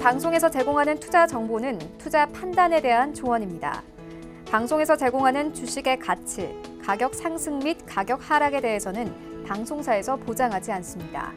방송에서 제공하는 투자 정보는 투자 판단에 대한 조언입니다. 방송에서 제공하는 주식의 가치, 가격 상승 및 가격 하락에 대해서는 방송사에서 보장하지 않습니다.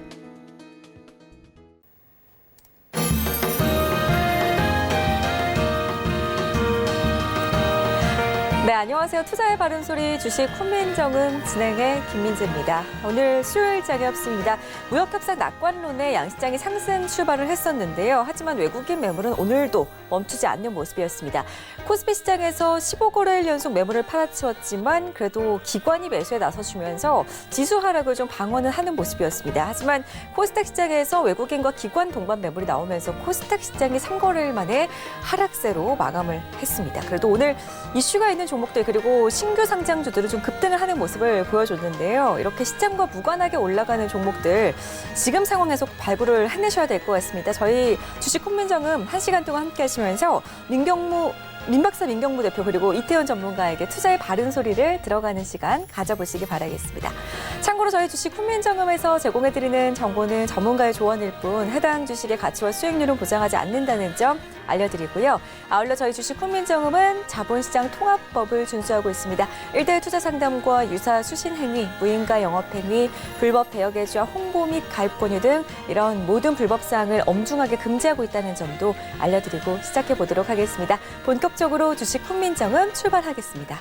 네, 안녕하세요. 투자의 바른 소리 주식 훈민정음 진행의 김민지입니다. 오늘 수요일장이었습니다. 무역협상 낙관론에 양시장이 상승 출발을 했었는데요. 하지만 외국인 매물은 오늘도 멈추지 않는 모습이었습니다. 코스피 시장에서 15거래일 연속 매물을 팔아치웠지만 그래도 기관이 매수에 나서주면서 지수 하락을 좀 방어는 하는 모습이었습니다. 하지만 코스닥 시장에서 외국인과 기관 동반 매물이 나오면서 코스닥 시장이 3거래일 만에 하락세로 마감을 했습니다. 그래도 오늘 이슈가 있는 종목들 그리고 신규 상장주들은 좀 급등을 하는 모습을 보여줬는데요. 이렇게 시장과 무관하게 올라가는 종목들 지금 상황에서 발굴을 해내셔야 될 것 같습니다. 저희 주식 훈민정음 1시간 동안 함께 하시면서 민박사 민경무 대표 그리고 이태원 전문가에게 투자의 바른 소리를 들어가는 시간 가져보시기 바라겠습니다. 참고로 저희 주식 훈민정음에서 제공해드리는 정보는 전문가의 조언일 뿐 해당 주식의 가치와 수익률은 보장하지 않는다는 점 알려드리고요. 아울러 저희 주식 훈민정음은 자본시장 통합법을 준수하고 있습니다. 1대1 투자 상담과 유사 수신행위, 무인가 영업행위, 불법 대여계좌 홍보 및 가입 권유 등 이런 모든 불법 사항을 엄중하게 금지하고 있다는 점도 알려드리고 시작해보도록 하겠습니다. 본격적으로 주식 훈민정음 출발하겠습니다.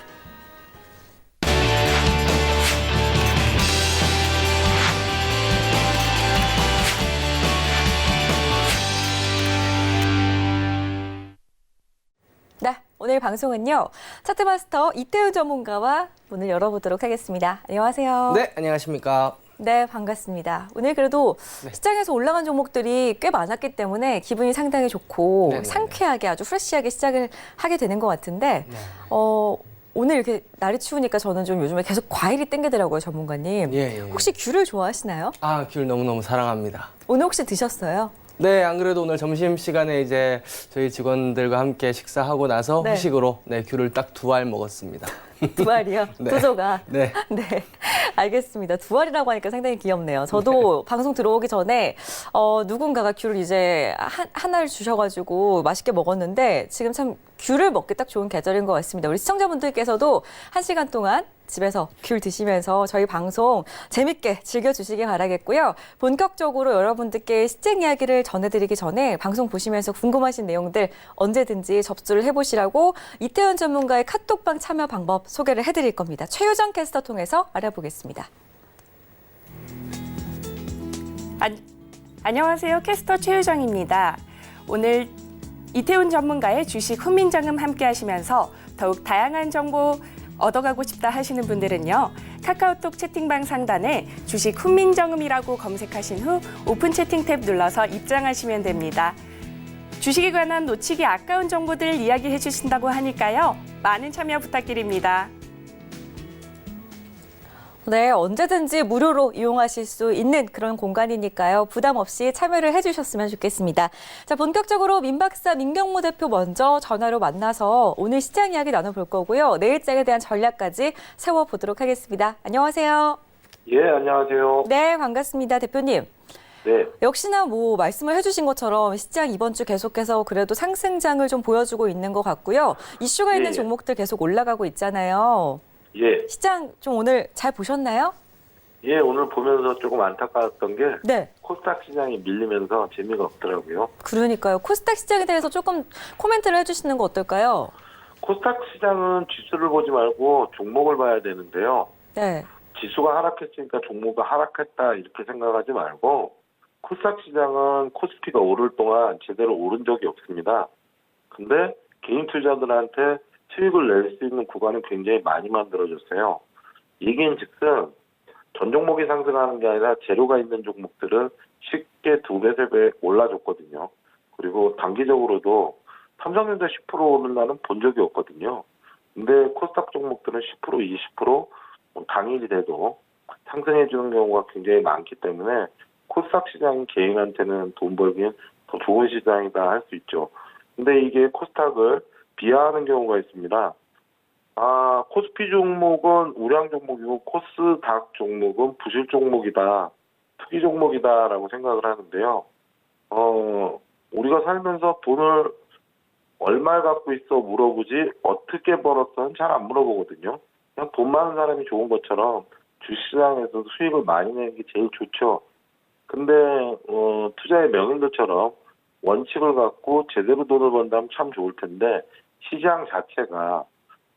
네, 오늘 방송은요. 차트마스터 이태훈 전문가와 문을 열어보도록 하겠습니다. 안녕하세요. 네, 안녕하십니까. 네, 반갑습니다. 오늘 그래도 시장에서 올라간 종목들이 꽤 많았기 때문에 기분이 상당히 좋고 네네네. 상쾌하게 아주 프레시하게 시작을 하게 되는 것 같은데 네. 오늘 이렇게 날이 추우니까 저는 좀 요즘에 계속 과일이 땡기더라고요, 전문가님. 예. 혹시 귤을 좋아하시나요? 귤 너무너무 사랑합니다. 오늘 혹시 드셨어요? 네, 안 그래도 오늘 점심시간에 이제 저희 직원들과 함께 식사하고 나서 네. 후식으로 귤을 딱 2알 먹었습니다. 두 알이요? 네. 두 조각? 네. 네, 알겠습니다. 두 알이라고 하니까 상당히 귀엽네요. 저도 방송 들어오기 전에 누군가가 귤을 이제 하나를 주셔가지고 맛있게 먹었는데 지금 참 귤을 먹기 딱 좋은 계절인 것 같습니다. 우리 시청자분들께서도 1시간 동안 집에서 귤 드시면서 저희 방송 재밌게 즐겨주시기 바라겠고요. 본격적으로 여러분들께 시장 이야기를 전해드리기 전에 방송 보시면서 궁금하신 내용들 언제든지 접수를 해보시라고 이태원 전문가의 카톡방 참여 방법 소개를 해드릴 겁니다. 최유정 캐스터 통해서 알아보겠습니다. 안녕하세요. 캐스터 최유정입니다. 오늘 이태훈 전문가의 주식 훈민정음 함께 하시면서 더욱 다양한 정보 얻어가고 싶다 하시는 분들은요. 카카오톡 채팅방 상단에 주식 훈민정음이라고 검색하신 후 오픈 채팅 탭 눌러서 입장하시면 됩니다. 주식에 관한 놓치기 아까운 정보들 이야기해 주신다고 하니까요. 많은 참여 부탁드립니다. 네, 언제든지 무료로 이용하실 수 있는 그런 공간이니까요. 부담 없이 참여를 해주셨으면 좋겠습니다. 자, 본격적으로 민박사 민경무 대표 먼저 전화로 만나서 오늘 시장 이야기 나눠볼 거고요. 내일장에 대한 전략까지 세워보도록 하겠습니다. 안녕하세요. 예, 안녕하세요. 네, 반갑습니다. 대표님. 네, 역시나 말씀을 해주신 것처럼 시장 이번 주 계속해서 그래도 상승장을 좀 보여주고 있는 것 같고요. 이슈가 있는 예. 종목들 계속 올라가고 있잖아요. 예, 시장 좀 오늘 잘 보셨나요? 예, 오늘 보면서 조금 안타까웠던 게 네. 코스닥 시장이 밀리면서 재미가 없더라고요. 그러니까요. 코스닥 시장에 대해서 조금 코멘트를 해주시는 거 어떨까요? 코스닥 시장은 지수를 보지 말고 종목을 봐야 되는데요. 네. 지수가 하락했으니까 종목이 하락했다 이렇게 생각하지 말고 코스닥 시장은 코스피가 오를 동안 제대로 오른 적이 없습니다. 근데 개인 투자들한테 수익을 낼 수 있는 구간은 굉장히 많이 만들어졌어요. 이긴즉슨 전 종목이 상승하는 게 아니라 재료가 있는 종목들은 쉽게 2배, 3배 올라줬거든요. 그리고 단기적으로도 삼성전자 10% 오른 날은 본 적이 없거든요. 근데 코스닥 종목들은 10%, 20% 당일이 돼도 상승해주는 경우가 굉장히 많기 때문에 코스닥 시장이 개인한테는 돈 벌기엔 더 좋은 시장이다 할 수 있죠. 근데 이게 코스닥을 비하하는 경우가 있습니다. 코스피 종목은 우량 종목이고 코스닥 종목은 부실 종목이다, 투기 종목이다라고 생각을 하는데요. 우리가 살면서 돈을 얼마 갖고 있어 물어보지 어떻게 벌었어는 잘 안 물어보거든요. 그냥 돈 많은 사람이 좋은 것처럼 주식시장에서 수익을 많이 내는 게 제일 좋죠. 근데 투자의 명인들처럼 원칙을 갖고 제대로 돈을 번다면 참 좋을 텐데 시장 자체가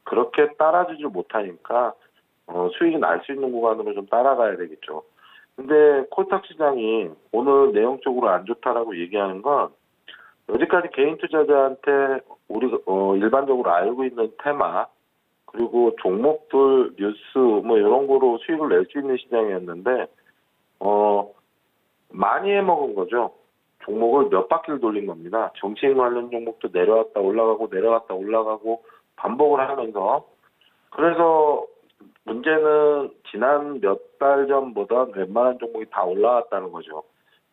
그렇게 따라주지 못하니까 수익이 날 수 있는 구간으로 좀 따라가야 되겠죠. 근데 코스닥 시장이 오늘 내용적으로 안 좋다라고 얘기하는 건 여지까지 개인 투자자한테 우리가 일반적으로 알고 있는 테마 그리고 종목들 뉴스 뭐 이런 거로 수익을 낼 수 있는 시장이었는데 많이 해먹은 거죠. 종목을 몇 바퀴를 돌린 겁니다. 정치인 관련 종목도 내려왔다 올라가고 내려왔다 올라가고 반복을 하면서 그래서 문제는 지난 몇 달 전보다 웬만한 종목이 다 올라왔다는 거죠.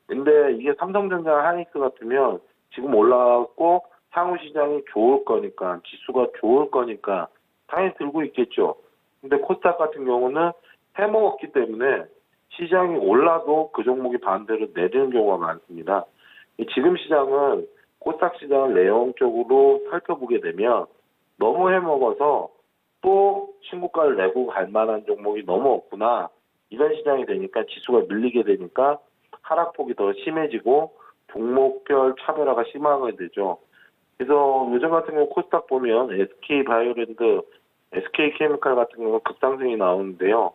근데 이게 삼성전자 하이닉스 같으면 지금 올라왔고 향후 시장이 좋을 거니까 지수가 좋을 거니까 당연히 들고 있겠죠. 근데 코스닥 같은 경우는 해먹었기 때문에 시장이 올라도 그 종목이 반대로 내리는 경우가 많습니다. 지금 시장은 코스닥 시장을 내용적으로 살펴보게 되면 너무 해먹어서 또 신고가를 내고 갈 만한 종목이 너무 없구나. 이런 시장이 되니까 지수가 밀리게 되니까 하락폭이 더 심해지고 종목별 차별화가 심하게 되죠. 그래서 요즘 같은 경우 코스닥 보면 SK바이오랜드, SK케미칼 같은 경우 급상승이 나오는데요.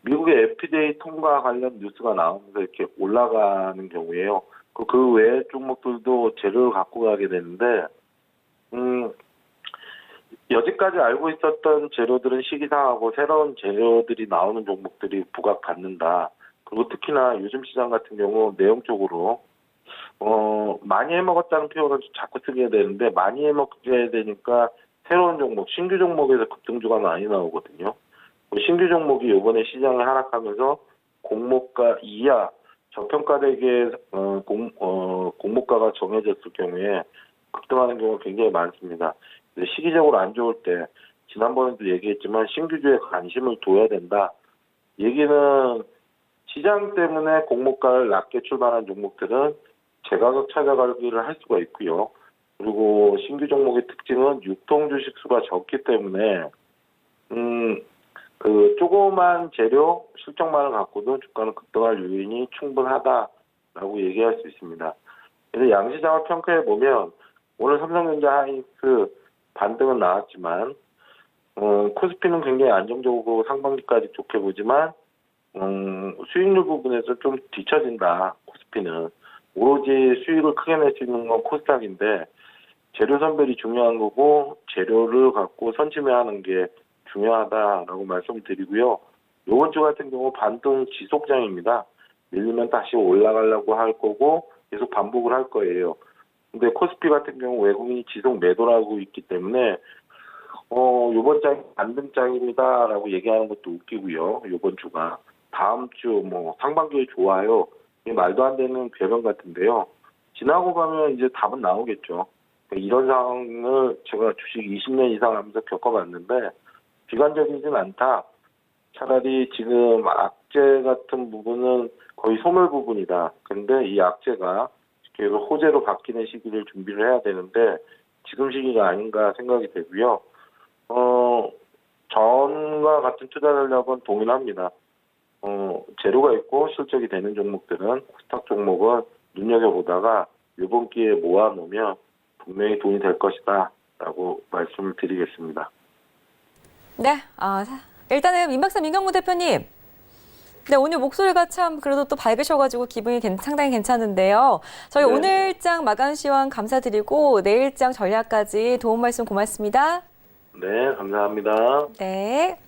미국의 FDA 통과 관련 뉴스가 나오면서 이렇게 올라가는 경우에요. 그 외의 종목들도 재료를 갖고 가게 되는데, 여지까지 알고 있었던 재료들은 시기상하고 새로운 재료들이 나오는 종목들이 부각받는다. 그리고 특히나 요즘 시장 같은 경우 내용적으로 많이 해먹었다는 표현을 자꾸 쓰게 되는데 많이 해먹게 되니까 새로운 종목, 신규 종목에서 급등주가 많이 나오거든요. 신규 종목이 이번에 시장에 하락하면서 공모가 이하 저평가되게 공모가가 정해졌을 경우에 급등하는 경우가 굉장히 많습니다. 시기적으로 안 좋을 때 지난번에도 얘기했지만 신규주에 관심을 둬야 된다. 얘기는 시장 때문에 공모가를 낮게 출발한 종목들은 재가격 찾아가기를 할 수가 있고요. 그리고 신규 종목의 특징은 유통 주식 수가 적기 때문에 그 조그만 재료 실적만을 갖고도 주가는 급등할 요인이 충분하다라고 얘기할 수 있습니다. 그래서 양시장을 평가해 보면 오늘 삼성전자 하이닉스 반등은 나왔지만 코스피는 굉장히 안정적이고 상반기까지 좋게 보지만 수익률 부분에서 좀 뒤처진다. 코스피는 오로지 수익을 크게 낼 수 있는 건 코스닥인데 재료 선별이 중요한 거고 재료를 갖고 선점하는 게 중요하다라고 말씀을 드리고요. 이번 주 같은 경우 반등 지속장입니다. 밀리면 다시 올라가려고 할 거고 계속 반복을 할 거예요. 근데 코스피 같은 경우 외국인이 지속 매도를 하고 있기 때문에 이번 장이 반등장입니다라고 얘기하는 것도 웃기고요. 이번 주가 다음 주 뭐 상반기에 좋아요. 이게 말도 안 되는 궤변 같은데요. 지나고 가면 이제 답은 나오겠죠. 이런 상황을 제가 주식 20년 이상 하면서 겪어봤는데 비관적이진 않다. 차라리 지금 악재 같은 부분은 거의 소멸 부분이다. 근데 이 악재가 계속 호재로 바뀌는 시기를 준비를 해야 되는데 지금 시기가 아닌가 생각이 되고요. 전과 같은 투자 전략은 동일합니다. 재료가 있고 실적이 되는 종목들은 코스닥 종목은 눈여겨보다가 이번 기회에 모아놓으면 분명히 돈이 될 것이다 라고 말씀을 드리겠습니다. 네, 일단은 민박사 민경무 대표님. 네, 오늘 목소리가 참 그래도 또 밝으셔가지고 기분이 상당히 괜찮은데요. 저희 네. 오늘장 마감 시황 감사드리고 내일장 전략까지 도움 말씀 고맙습니다. 네, 감사합니다. 네.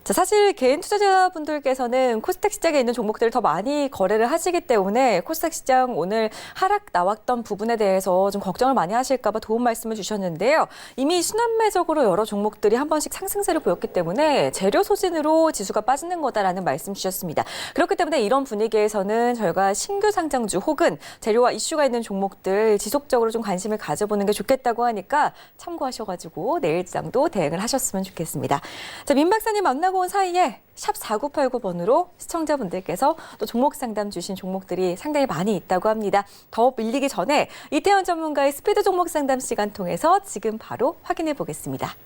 자, 사실 개인 투자자분들께서는 코스닥 시장에 있는 종목들을 더 많이 거래를 하시기 때문에 코스닥 시장 오늘 하락 나왔던 부분에 대해서 좀 걱정을 많이 하실까 봐 도움 말씀을 주셨는데요. 이미 순환매적으로 여러 종목들이 한 번씩 상승세를 보였기 때문에 재료 소진으로 지수가 빠지는 거다라는 말씀 주셨습니다. 그렇기 때문에 이런 분위기에서는 저희가 신규 상장주 혹은 재료와 이슈가 있는 종목들 지속적으로 좀 관심을 가져보는 게 좋겠다고 하니까 참고하셔가지고 내일장도 대응을 하셨으면 좋겠습니다. 자, 민 박사님 만나고 알아본 사이에 샵 4989번으로 시청자분들께서 또 종목 상담 주신 종목들이 상당히 많이 있다고 합니다. 더 밀리기 전에 이태원 전문가의 스피드 종목 상담 시간 통해서 지금 바로 확인해 보겠습니다.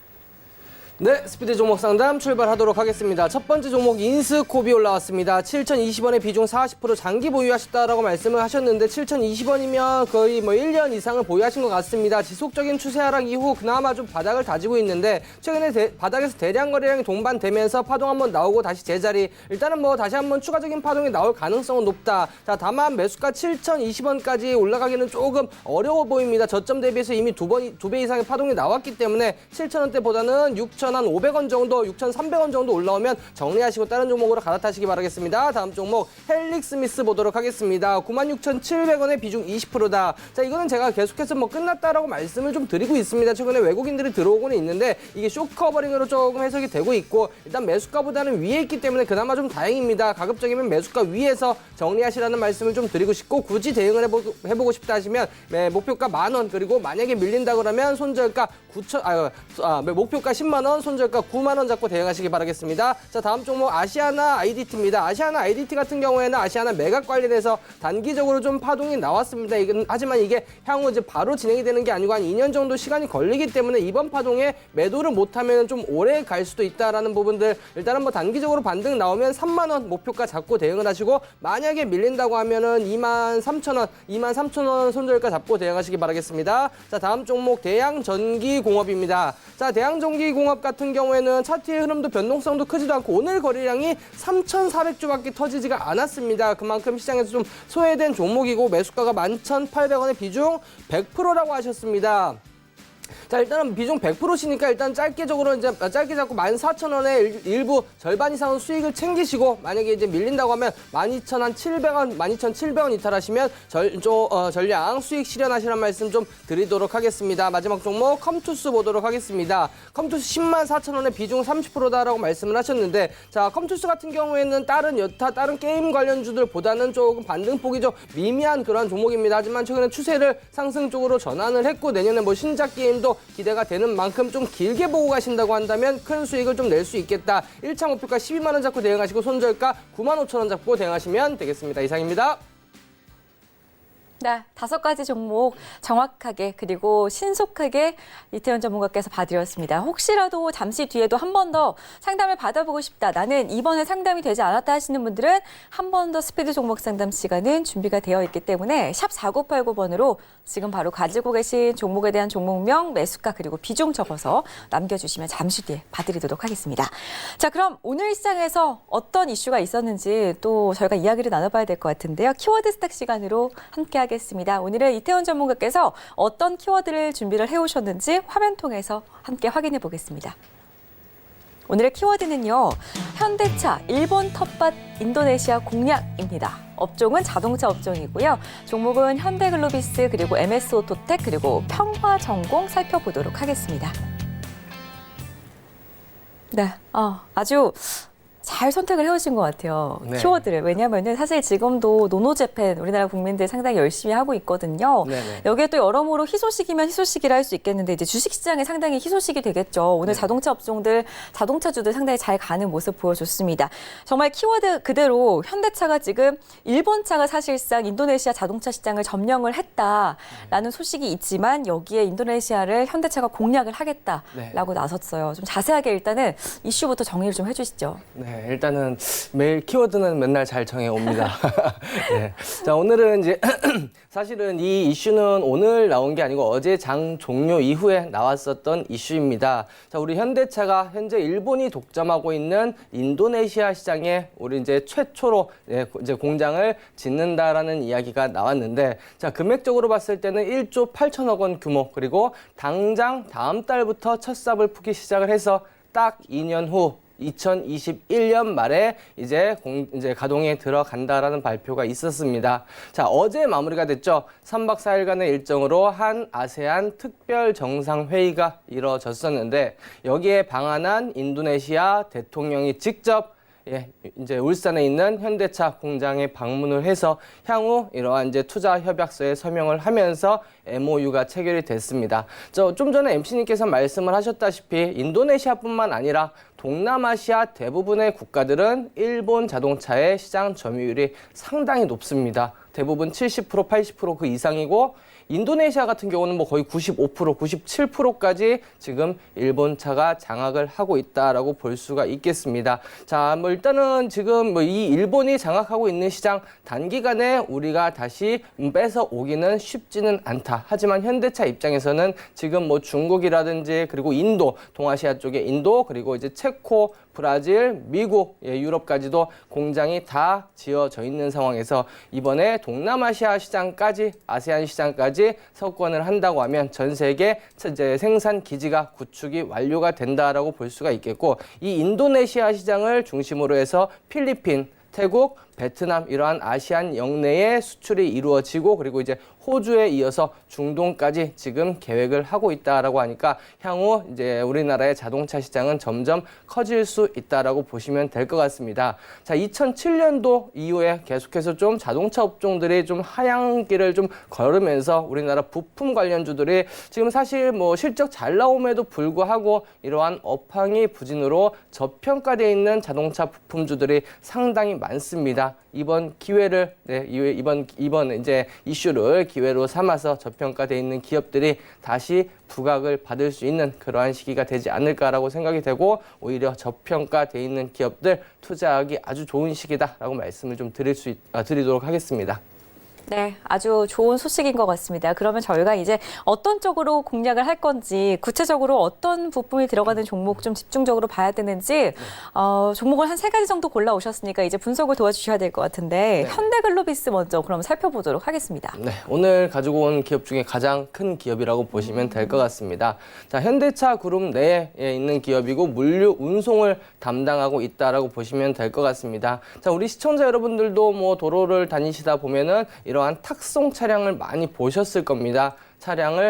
네, 스피드 종목 상담 출발하도록 하겠습니다. 첫 번째 종목 인스코비 올라왔습니다. 7,020원의 비중 40% 장기 보유하셨다라고 말씀을 하셨는데 7,020원이면 거의 1년 이상을 보유하신 것 같습니다. 지속적인 추세 하락 이후 그나마 좀 바닥을 다지고 있는데 최근에 바닥에서 대량 거래량이 동반되면서 파동 한번 나오고 다시 제자리. 일단은 다시 한번 추가적인 파동이 나올 가능성은 높다. 자, 다만 매수가 7,020원까지 올라가기는 조금 어려워 보입니다. 저점 대비해서 이미 두 배 이상의 파동이 나왔기 때문에 7,000원대보다는 6,500원 정도, 6,300원 정도 올라오면 정리하시고 다른 종목으로 갈아타시기 바라겠습니다. 다음 종목 헬릭스미스 보도록 하겠습니다. 96,700원의 비중 20%다. 자, 이거는 제가 계속해서 끝났다라고 말씀을 좀 드리고 있습니다. 최근에 외국인들이 들어오고는 있는데 이게 숏 커버링으로 조금 해석이 되고 있고 일단 매수가보다는 위에 있기 때문에 그나마 좀 다행입니다. 가급적이면 매수가 위에서 정리하시라는 말씀을 좀 드리고 싶고 굳이 대응을 해보고 싶다 하시면 목표가 10,000원 그리고 만약에 밀린다 그러면 손절가 목표가 10만 원, 손절가 9만 원 잡고 대응하시기 바라겠습니다. 자, 다음 종목 아시아나 IDT입니다. 아시아나 IDT 같은 경우에는 아시아나 매각 관련해서 단기적으로 좀 파동이 나왔습니다. 하지만 이게 향후 이제 바로 진행이 되는 게 아니고 한 2년 정도 시간이 걸리기 때문에 이번 파동에 매도를 못하면 좀 오래 갈 수도 있다라는 부분들 일단은 단기적으로 반등 나오면 3만 원 목표가 잡고 대응을 하시고 만약에 밀린다고 하면은 23,000원, 23,000원 손절가 잡고 대응하시기 바라겠습니다. 자, 다음 종목 대양전기공업입니다. 자, 대양전기공업 같은 경우에는 차트의 흐름도 변동성도 크지도 않고 오늘 거래량이 3,400주밖에 터지지가 않았습니다. 그만큼 시장에서 좀 소외된 종목이고 매수가가 11,800원의 비중 100%라고 하셨습니다. 자, 일단은 비중 100%시니까 일단 짧게 잡고 14,000원에 일부 절반 이상은 수익을 챙기시고 만약에 이제 밀린다고 하면 12,700원, 12,700원 이탈하시면 전량 수익 실현하시라는 말씀 좀 드리도록 하겠습니다. 마지막 종목 컴투스 보도록 하겠습니다. 컴투스 104,000원에 비중 30%다라고 말씀을 하셨는데 자, 컴투스 같은 경우에는 다른 게임 관련주들보다는 조금 반등폭이 좀 미미한 그런 종목입니다. 하지만 최근에 추세를 상승 쪽으로 전환을 했고 내년에 신작 게임도 기대가 되는 만큼 좀 길게 보고 가신다고 한다면 큰 수익을 좀 낼 수 있겠다. 1차 목표가 12만 원 잡고 대응하시고 손절가 95,000원 잡고 대응하시면 되겠습니다. 이상입니다. 네, 5가지 종목 정확하게 그리고 신속하게 이태원 전문가께서 봐드렸습니다. 혹시라도 잠시 뒤에도 한 번 더 상담을 받아보고 싶다. 나는 이번에 상담이 되지 않았다 하시는 분들은 한 번 더 스피드 종목 상담 시간은 준비가 되어 있기 때문에 샵 4989번으로 지금 바로 가지고 계신 종목에 대한 종목명, 매수가 그리고 비중 적어서 남겨주시면 잠시 뒤에 봐드리도록 하겠습니다. 자, 그럼 오늘 시장에서 어떤 이슈가 있었는지 또 저희가 이야기를 나눠봐야 될 것 같은데요. 키워드 스탁 시간으로 함께하겠습니다. 오늘은 이태원 전문가께서 어떤 키워드를 준비를 해오셨는지 화면 통해서 함께 확인해 보겠습니다. 오늘의 키워드는요. 현대차, 일본 텃밭, 인도네시아 공략입니다. 업종은 자동차 업종이고요. 종목은 현대글로비스 그리고 MS오토텍 그리고 평화전공 살펴보도록 하겠습니다. 네, 아주 잘 선택을 해오신 것 같아요. 네. 키워드를. 왜냐하면 사실 지금도 노노재팬 우리나라 국민들 상당히 열심히 하고 있거든요. 네네. 여기에 또 여러모로 희소식이면 희소식이라 할 수 있겠는데 이제 주식시장에 상당히 희소식이 되겠죠. 오늘 네. 자동차 업종들, 자동차주들 상당히 잘 가는 모습 보여줬습니다. 정말 키워드 그대로 현대차가 지금 일본차가 사실상 인도네시아 자동차 시장을 점령을 했다라는 소식이 있지만 여기에 인도네시아를 현대차가 공략을 하겠다라고 나섰어요. 좀 자세하게 일단은 이슈부터 정리를 좀 해주시죠. 네, 일단은 매일 키워드는 맨날 잘 정해옵니다. 네. 자, 오늘은 이제 사실은 이 이슈는 오늘 나온 게 아니고 어제 장 종료 이후에 나왔었던 이슈입니다. 자, 우리 현대차가 현재 일본이 독점하고 있는 인도네시아 시장에 우리 이제 최초로 이제 공장을 짓는다라는 이야기가 나왔는데, 자, 금액적으로 봤을 때는 1조 8천억 원 규모, 그리고 당장 다음 달부터 첫 삽을 푸기 시작을 해서 딱 2년 후 2021년 말에 이제 가동에 들어간다라는 발표가 있었습니다. 자, 어제 마무리가 됐죠. 3박 4일간의 일정으로 한 아세안 특별 정상회의가 이뤄졌었는데 여기에 방한한 인도네시아 대통령이 직접 이제 울산에 있는 현대차 공장에 방문을 해서 향후 이러한 이제 투자 협약서에 서명을 하면서 MOU가 체결이 됐습니다. 좀 전에 MC님께서 말씀을 하셨다시피 인도네시아뿐만 아니라 동남아시아 대부분의 국가들은 일본 자동차의 시장 점유율이 상당히 높습니다. 대부분 70%, 80% 그 이상이고 인도네시아 같은 경우는 뭐 거의 95%, 97%까지 지금 일본 차가 장악을 하고 있다라고 볼 수가 있겠습니다. 자, 뭐 일단은 지금 뭐 이 일본이 장악하고 있는 시장 단기간에 우리가 다시 뺏어 오기는 쉽지는 않다. 하지만 현대차 입장에서는 지금 뭐 중국이라든지 그리고 인도, 동아시아 쪽에 인도 그리고 이제 체코, 브라질, 미국, 유럽까지도 공장이 다 지어져 있는 상황에서 이번에 동남아시아 시장까지, 아세안 시장까지 석권을 한다고 하면 전 세계 이제 생산 기지가 구축이 완료가 된다라고 볼 수가 있겠고, 이 인도네시아 시장을 중심으로 해서 필리핀, 태국, 베트남 이러한 아시안 영내에 수출이 이루어지고 그리고 이제 호주에 이어서 중동까지 지금 계획을 하고 있다라고 하니까 향후 이제 우리나라의 자동차 시장은 점점 커질 수 있다라고 보시면 될 것 같습니다. 자, 2007년도 이후에 계속해서 좀 자동차 업종들이 좀 하향기를 좀 걸으면서 우리나라 부품 관련주들이 지금 사실 뭐 실적 잘 나옴에도 불구하고 이러한 업황이 부진으로 저평가되어 있는 자동차 부품주들이 상당히 많습니다. 이번 기회를 이번 이제 이슈를 기회로 삼아서 저평가되어 있는 기업들이 다시 부각을 받을 수 있는 그러한 시기가 되지 않을까라고 생각이 되고, 오히려 저평가되어 있는 기업들 투자하기 아주 좋은 시기다라고 말씀을 좀 드리도록 하겠습니다. 네, 아주 좋은 소식인 것 같습니다. 그러면 저희가 이제 어떤 쪽으로 공략을 할 건지, 구체적으로 어떤 부품이 들어가는 종목 좀 집중적으로 봐야 되는지, 종목을 한 3가지 정도 골라오셨으니까 이제 분석을 도와주셔야 될 것 같은데, 현대글로비스 먼저 그럼 살펴보도록 하겠습니다. 네, 오늘 가지고 온 기업 중에 가장 큰 기업이라고 보시면 될 것 같습니다. 자, 현대차 그룹 내에 있는 기업이고 물류 운송을 담당하고 있다라고 보시면 될 것 같습니다. 자, 우리 시청자 여러분들도 뭐 도로를 다니시다 보면은 이러한 탁송 차량을 많이 보셨을 겁니다.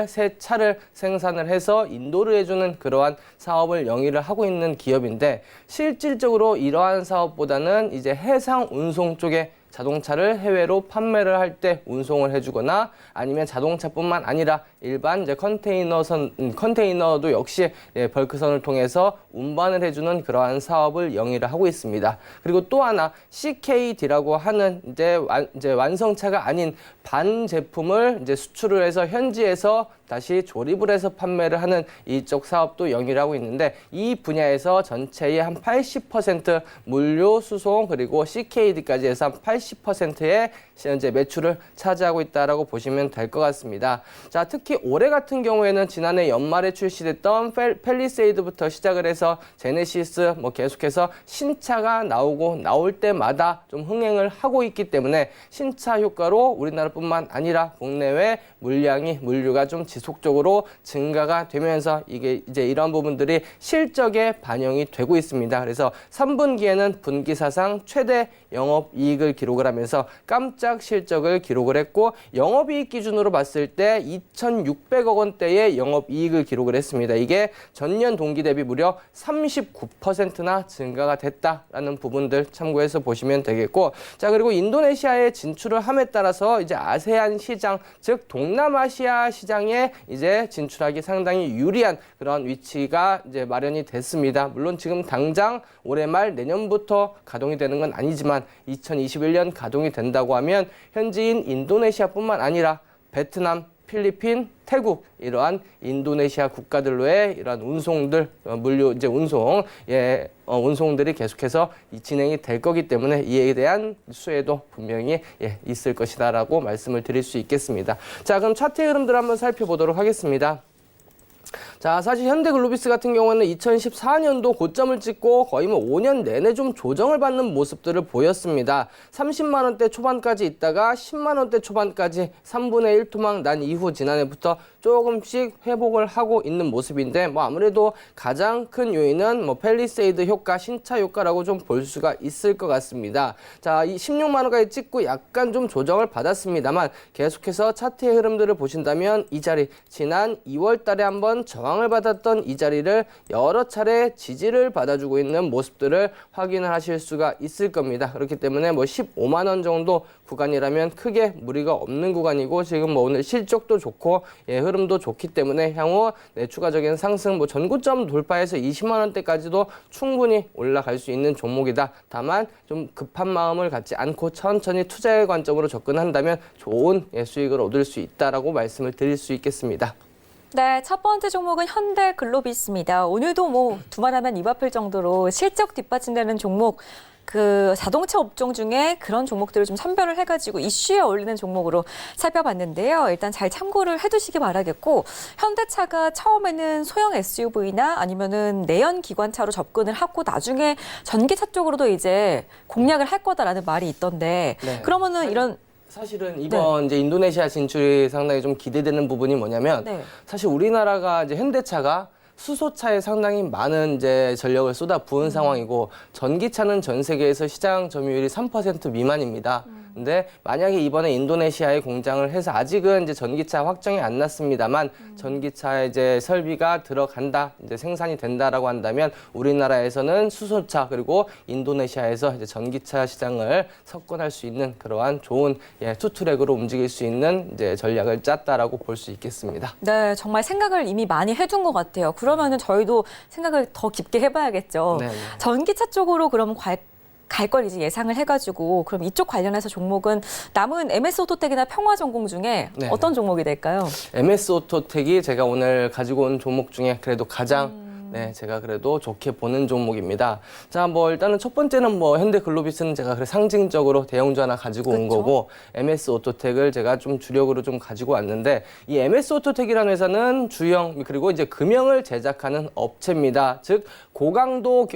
새 차를 생산을 해서 인도를 해주는 그러한 사업을 영위를 하고 있는 기업인데, 실질적으로 이러한 사업보다는 이제 해상 운송 쪽에 자동차를 해외로 판매를 할 때 운송을 해주거나, 아니면 자동차뿐만 아니라 일반 이제 컨테이너도 역시 벌크선을 통해서 운반을 해주는 그러한 사업을 영위를 하고 있습니다. 그리고 또 하나 CKD라고 하는 이제 완성차가 아닌 반 제품을 이제 수출을 해서 현지에서 다시 조립을 해서 판매를 하는 이쪽 사업도 영위를 하고 있는데, 이 분야에서 전체의 한 80% 물류, 수송 그리고 CKD까지 해서 한 80%의 현재 매출을 차지하고 있다라고 보시면 될 것 같습니다. 자, 특히 올해 같은 경우에는 지난해 연말에 출시됐던 펠리세이드부터 시작을 해서 제네시스 뭐 계속해서 신차가 나올 때마다 좀 흥행을 하고 있기 때문에 신차 효과로 우리나라뿐만 아니라 국내외 물류가 좀 지속적으로 증가가 되면서 이게 이제 이런 부분들이 실적에 반영이 되고 있습니다. 그래서 3분기에는 분기 사상 최대 영업이익을 기록을 하면서 깜짝 실적을 기록을 했고, 영업이익 기준으로 봤을 때 2,600억 원대의 영업이익을 기록을 했습니다. 이게 전년 동기 대비 무려 39%나 증가가 됐다라는 부분들 참고해서 보시면 되겠고, 자, 그리고 인도네시아에 진출을 함에 따라서 이제 아세안 시장, 즉 동남아시아 시장에 이제 진출하기 상당히 유리한 그런 위치가 이제 마련이 됐습니다. 물론 지금 당장 올해 말 내년부터 가동이 되는 건 아니지만 2021년 가동이 된다고 하면 현지인 인도네시아뿐만 아니라 베트남, 필리핀, 태국 이러한 인도네시아 국가들로의 이러한 운송들, 물류 이제 운송들이 계속해서 진행이 될 거기 때문에 이에 대한 수혜도 분명히 있을 것이다라고 말씀을 드릴 수 있겠습니다. 자, 그럼 차트의 흐름들 한번 살펴보도록 하겠습니다. 자, 사실 현대글로비스 같은 경우는 2014년도 고점을 찍고 거의 뭐 5년 내내 좀 조정을 받는 모습들을 보였습니다. 30만 원대 초반까지 있다가 10만 원대 초반까지 3분의 1 토막 난 이후 지난해부터 조금씩 회복을 하고 있는 모습인데, 뭐 아무래도 가장 큰 요인은 뭐 펠리세이드 효과, 신차 효과라고 좀 볼 수가 있을 것 같습니다. 자, 이 16만 원까지 찍고 약간 좀 조정을 받았습니다만, 계속해서 차트의 흐름들을 보신다면 이 자리 지난 2월 달에 한번 저항 저항을 받았던 이 자리를 여러 차례 지지를 받아주고 있는 모습들을 확인을 하실 수가 있을 겁니다. 그렇기 때문에 뭐 15만 원 정도 구간이라면 크게 무리가 없는 구간이고 지금 뭐 오늘 실적도 좋고 흐름도 좋기 때문에 향후 추가적인 상승 뭐 전고점 돌파해서 20만 원대까지도 충분히 올라갈 수 있는 종목이다. 다만 좀 급한 마음을 갖지 않고 천천히 투자의 관점으로 접근한다면 좋은 수익을 얻을 수 있다라고 말씀을 드릴 수 있겠습니다. 네, 첫 번째 종목은 현대글로비스입니다. 오늘도 뭐 두말하면 입 아플 정도로 실적 뒷받침되는 종목, 그 자동차 업종 중에 그런 종목들을 좀 선별을 해가지고 이슈에 어울리는 종목으로 살펴봤는데요. 일단 잘 참고를 해두시기 바라겠고, 현대차가 처음에는 소형 SUV나 아니면은 내연 기관차로 접근을 하고 나중에 전기차 쪽으로도 이제 공략을 할 거다라는 말이 있던데, 네. 그러면은 이런 사실은 이번 이제 인도네시아 진출이 상당히 좀 기대되는 부분이 뭐냐면 네. 사실 우리나라가 이제 현대차가 수소차에 상당히 많은 이제 전력을 쏟아 부은 상황이고 전기차는 전 세계에서 시장 점유율이 3% 미만입니다. 근데 만약에 이번에 인도네시아에 공장을 해서 아직은 이제 전기차 확정이 안 났습니다만 전기차 이제 설비가 들어간다, 이제 생산이 된다라고 한다면 우리나라에서는 수소차 그리고 인도네시아에서 이제 전기차 시장을 석권할 수 있는 그러한 좋은 투트랙으로 움직일 수 있는 이제 전략을 짰다라고 볼 수 있겠습니다. 네, 정말 생각을 이미 많이 해둔 것 같아요. 그러면은 저희도 생각을 더 깊게 해봐야겠죠. 네. 전기차 쪽으로 그럼 갈 걸 이제 예상을 해가지고 그럼 이쪽 관련해서 종목은 남은 MS 오토텍이나 평화전공 중에 네. 어떤 종목이 될까요? MS 오토텍이 제가 오늘 가지고 온 종목 중에 그래도 가장 제가 그래도 좋게 보는 종목입니다. 자, 뭐 일단은 첫 번째는 뭐 현대글로비스는 제가 그래 상징적으로 대형주 하나 가지고 온 거고 MS 오토텍을 제가 좀 주력으로 좀 가지고 왔는데 이 MS 오토텍이라는 회사는 주형 그리고 이제 금형을 제작하는 업체입니다. 즉 고강도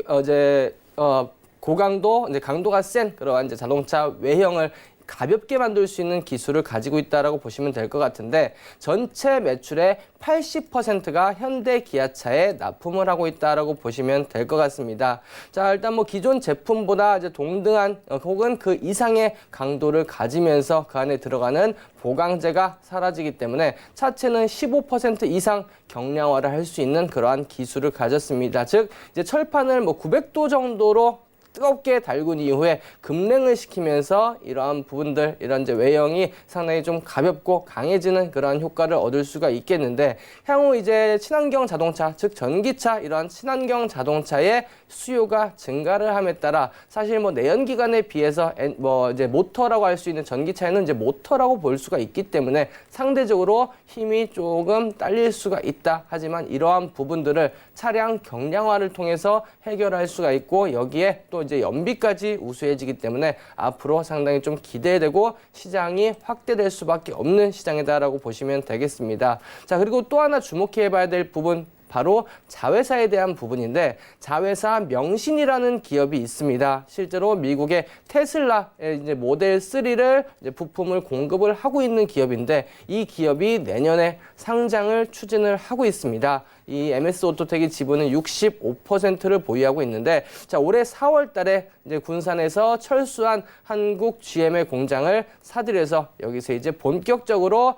고강도 이제 강도가 센 그러한 이제 자동차 외형을 가볍게 만들 수 있는 기술을 가지고 있다라고 보시면 될 것 같은데 전체 매출의 80%가 현대 기아차에 납품을 하고 있다라고 보시면 될 것 같습니다. 자, 일단 뭐 기존 제품보다 이제 동등한 혹은 그 이상의 강도를 가지면서 그 안에 들어가는 보강재가 사라지기 때문에 차체는 15% 이상 경량화를 할 수 있는 그러한 기술을 가졌습니다. 즉 이제 철판을 뭐 900도 정도로 뜨겁게 달군 이후에 급냉을 시키면서 이러한 부분들, 이런 이제 외형이 상당히 좀 가볍고 강해지는 그러한 효과를 얻을 수가 있겠는데 향후 이제 친환경 자동차, 즉 전기차 이러한 친환경 자동차의 수요가 증가를 함에 따라 사실 뭐 내연기관에 비해서 뭐 이제 모터라고 할 수 있는 전기차에는 이제 모터라고 볼 수가 있기 때문에 상대적으로 힘이 조금 딸릴 수가 있다. 하지만 이러한 부분들을 차량 경량화를 통해서 해결할 수가 있고 여기에 또 이제 연비까지 우수해지기 때문에 앞으로 상당히 좀 기대되고 시장이 확대될 수밖에 없는 시장이다라고 보시면 되겠습니다. 자, 그리고 또 하나 주목해 봐야 될 부분 바로 자회사에 대한 부분인데 자회사 명신이라는 기업이 있습니다. 실제로 미국의 테슬라의 이제 모델 3를 이제 부품을 공급을 하고 있는 기업인데 이 기업이 내년에 상장을 추진을 하고 있습니다. 이 MS 오토텍의 지분은 65%를 보유하고 있는데 자, 올해 4월 달에 이제 군산에서 철수한 한국 GM의 공장을 사들여서 여기서 이제 본격적으로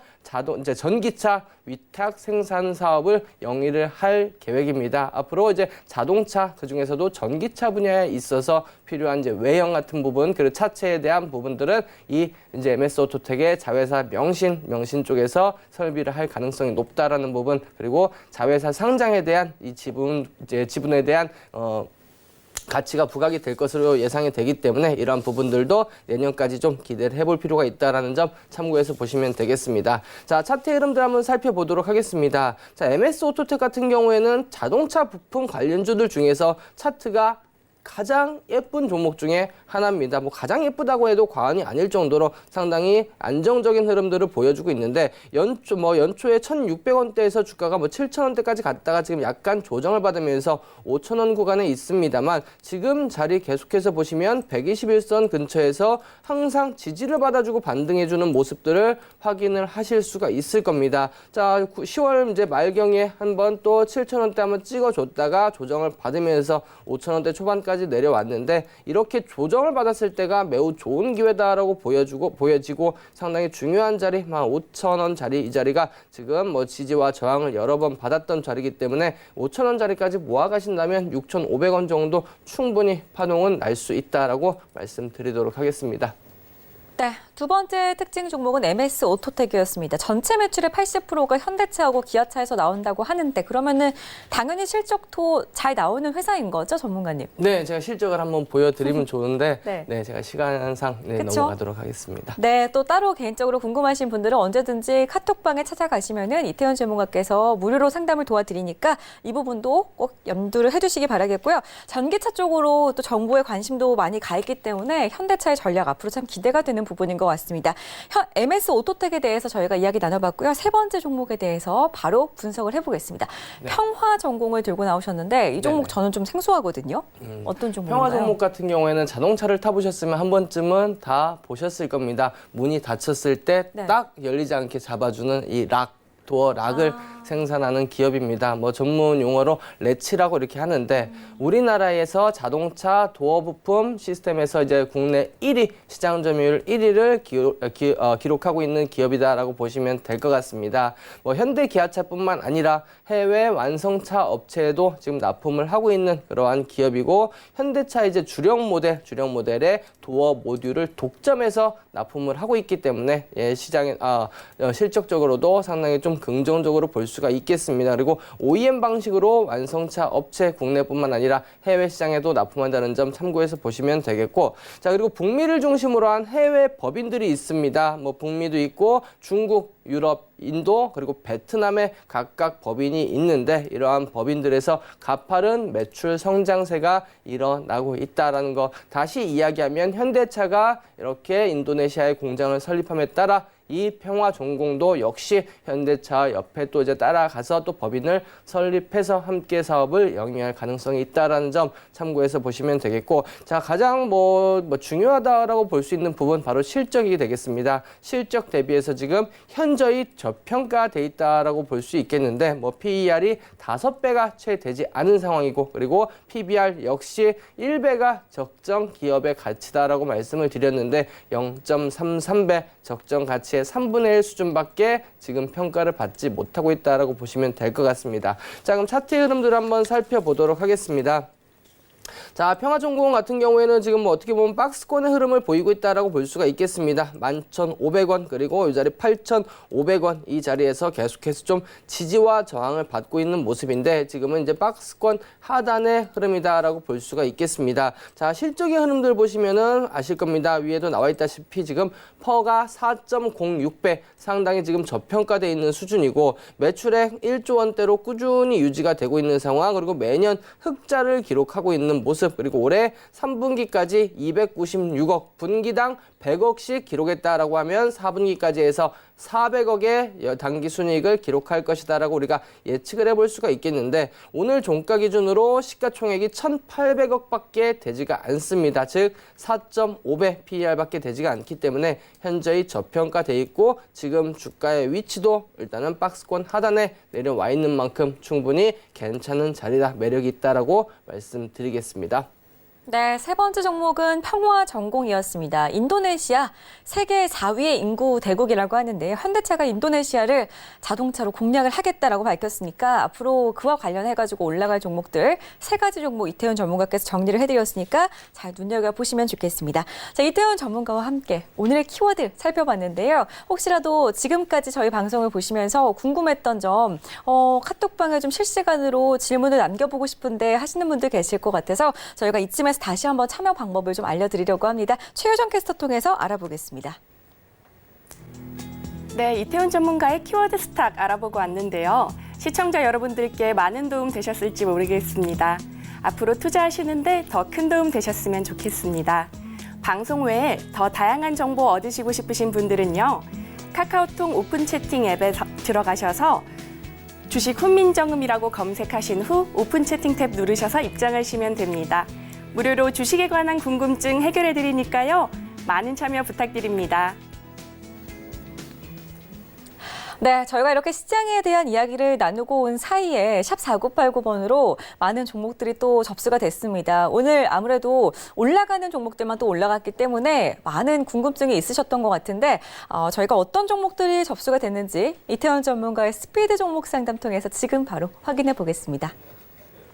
이제 전기차 위탁 생산 사업을 영위를 할 계획입니다. 앞으로 이제 자동차 그중에서도 전기차 분야에 있어서 필요한 이제 외형 같은 부분 그리고 차체에 대한 부분들은 이 이제 MS 오토텍의 자회사 명신 쪽에서 설비를 할 가능성이 높다라는 부분 그리고 자회사 상장에 대한 이 지분에 대한 가치가 부각이 될 것으로 예상이 되기 때문에 이러한 부분들도 내년까지 좀 기대를 해볼 필요가 있다는 점 참고해서 보시면 되겠습니다. 자, 차트 흐름들 한번 살펴보도록 하겠습니다. 자, MS 오토텍 같은 경우에는 자동차 부품 관련주들 중에서 차트가 가장 예쁜 종목 중에 하나입니다. 뭐 가장 예쁘다고 해도 과언이 아닐 정도로 상당히 안정적인 흐름들을 보여주고 있는데 연초에 1,600원대에서 주가가 뭐 7,000원대까지 갔다가 지금 약간 조정을 받으면서 5,000원 구간에 있습니다만 지금 자리 계속해서 보시면 121선 근처에서 항상 지지를 받아주고 반등해주는 모습들을 확인을 하실 수가 있을 겁니다. 자, 10월 이제 말경에 한번 또 7,000원대 한번 찍어줬다가 조정을 받으면서 5,000원대 초반까지 10원까지 내려왔는데 이렇게 조정을 받았을 때가 매우 좋은 기회다라고 보여지고 상당히 중요한 자리 15,000원 자리, 이 자리가 지금 뭐 지지와 저항을 여러 번 받았던 자리이기 때문에 5,000원 자리까지 모아 가신다면 6,500원 정도 충분히 파동은 날 수 있다라고 말씀드리도록 하겠습니다. 네, 두 번째 특징 종목은 MS 오토텍이었습니다. 전체 매출의 80%가 현대차하고 기아차에서 나온다고 하는데 그러면은 당연히 실적도 잘 나오는 회사인 거죠, 전문가님? 네, 제가 실적을 한번 보여드리면 좋은데 네. 제가 시간상 넘어가도록 하겠습니다. 네, 또 따로 개인적으로 궁금하신 분들은 언제든지 카톡방에 찾아가시면은 이태원 전문가께서 무료로 상담을 도와드리니까 이 부분도 꼭 염두를 해두시기 바라겠고요. 전기차 쪽으로 또 정부의 관심도 많이 가 있기 때문에 현대차의 전략 앞으로 참 기대가 되는 부분인 것 같습니다. MS 오토텍에 대해서 저희가 이야기 나눠봤고요. 세 번째 종목에 대해서 바로 분석을 해보겠습니다. 네. 평화전공을 들고 나오셨는데 이 종목 네네. 저는 좀 생소하거든요. 어떤 종목인가요? 평화 종목 같은 경우에는 자동차를 타보셨으면 한 번쯤은 다 보셨을 겁니다. 문이 닫혔을 때 딱 열리지 않게 잡아주는 이 도어 락을 생산하는 기업입니다. 뭐 전문 용어로 렛치라고 이렇게 하는데 우리나라에서 자동차 도어 부품 시스템에서 이제 국내 1위 시장 점유율 1위를 기록하고 있는 기업이다라고 보시면 될 것 같습니다. 뭐 현대 기아차뿐만 아니라 해외 완성차 업체에도 지금 납품을 하고 있는 그러한 기업이고 현대차 이제 주력 모델의 도어 모듈을 독점해서 납품을 하고 있기 때문에 시장에 실적적으로도 상당히 좀 긍정적으로 볼 수가 있겠습니다. 그리고 OEM 방식으로 완성차 업체 국내뿐만 아니라 해외 시장에도 납품한다는 점 참고해서 보시면 되겠고, 자 그리고 북미를 중심으로 한 해외 법인들이 있습니다. 뭐 북미도 있고 중국, 유럽, 인도 그리고 베트남에 각각 법인이 있는데 이러한 법인들에서 가파른 매출 성장세가 일어나고 있다라는 거 다시 이야기하면 현대차가 이렇게 인도네시아에 공장을 설립함에 따라 이 평화전공도 역시 현대차 옆에 또 이제 따라가서 또 법인을 설립해서 함께 사업을 영위할 가능성이 있다라는 점 참고해서 보시면 되겠고, 자 가장 중요하다라고 볼 수 있는 부분 바로 실적이 되겠습니다. 실적 대비해서 지금 현저히 저평가돼 있다라고 볼 수 있겠는데 뭐 PER이 5배가 채 되지 않은 상황이고 그리고 PBR 역시 1배가 적정 기업의 가치다라고 말씀을 드렸는데 0.33배 적정 가치의 3분의 1 수준밖에 지금 평가를 받지 못하고 있다라고 보시면 될 것 같습니다. 자, 그럼 차트의 흐름들을 한번 살펴보도록 하겠습니다. 자, 평화전공 같은 경우에는 지금 뭐 어떻게 보면 박스권의 흐름을 보이고 있다라고 볼 수가 있겠습니다. 11,500원 그리고 이 자리 8,500원 이 자리에서 계속해서 좀 지지와 저항을 받고 있는 모습인데 지금은 이제 박스권 하단의 흐름이다라고 볼 수가 있겠습니다. 자, 실적의 흐름들 보시면은 아실 겁니다. 위에도 나와 있다시피 지금 퍼가 4.06배 상당히 지금 저평가되어 있는 수준이고 매출액 1조 원대로 꾸준히 유지가 되고 있는 상황, 그리고 매년 흑자를 기록하고 있는 모습, 그리고 올해 3분기까지 296억, 분기당 100억씩 기록했다라고 하면 4분기까지 해서 400억의 단기 순이익을 기록할 것이다라고 우리가 예측을 해볼 수가 있겠는데 오늘 종가 기준으로 시가총액이 1,800억밖에 되지가 않습니다. 즉 4.5배 PER밖에 되지가 않기 때문에 현저히 저평가돼 있고 지금 주가의 위치도 일단은 박스권 하단에 내려와 있는 만큼 충분히 괜찮은 자리다, 매력이 있다라고 말씀드리겠습니다. 네, 세 번째 종목은 평화전공이었습니다. 인도네시아 세계 4위의 인구 대국이라고 하는데요. 현대차가 인도네시아를 자동차로 공략을 하겠다라고 밝혔으니까 앞으로 그와 관련해가지고 올라갈 종목들 세 가지 종목 이태원 전문가께서 정리를 해드렸으니까 잘 눈여겨보시면 좋겠습니다. 자, 이태원 전문가와 함께 오늘의 키워드 살펴봤는데요. 혹시라도 지금까지 저희 방송을 보시면서 궁금했던 점, 카톡방에 좀 실시간으로 질문을 남겨보고 싶은데 하시는 분들 계실 것 같아서 저희가 이쯤에서 다시 한번 참여 방법을 좀 알려드리려고 합니다. 최효정 캐스터 통해서 알아보겠습니다. 네, 이태원 전문가의 키워드 스탁 알아보고 왔는데요. 시청자 여러분들께 많은 도움 되셨을지 모르겠습니다. 앞으로 투자하시는데 더 큰 도움 되셨으면 좋겠습니다. 방송 외에 더 다양한 정보 얻으시고 싶으신 분들은요. 카카오톡 오픈 채팅 앱에 들어가셔서 주식 훈민정음이라고 검색하신 후 오픈 채팅 탭 누르셔서 입장하시면 됩니다. 무료로 주식에 관한 궁금증 해결해드리니까요. 많은 참여 부탁드립니다. 네, 저희가 이렇게 시장에 대한 이야기를 나누고 온 사이에 샵 4989번으로 많은 종목들이 또 접수가 됐습니다. 오늘 아무래도 올라가는 종목들만 또 올라갔기 때문에 많은 궁금증이 있으셨던 것 같은데 저희가 어떤 종목들이 접수가 됐는지 이태원 전문가의 스피드 종목 상담 통해서 지금 바로 확인해 보겠습니다.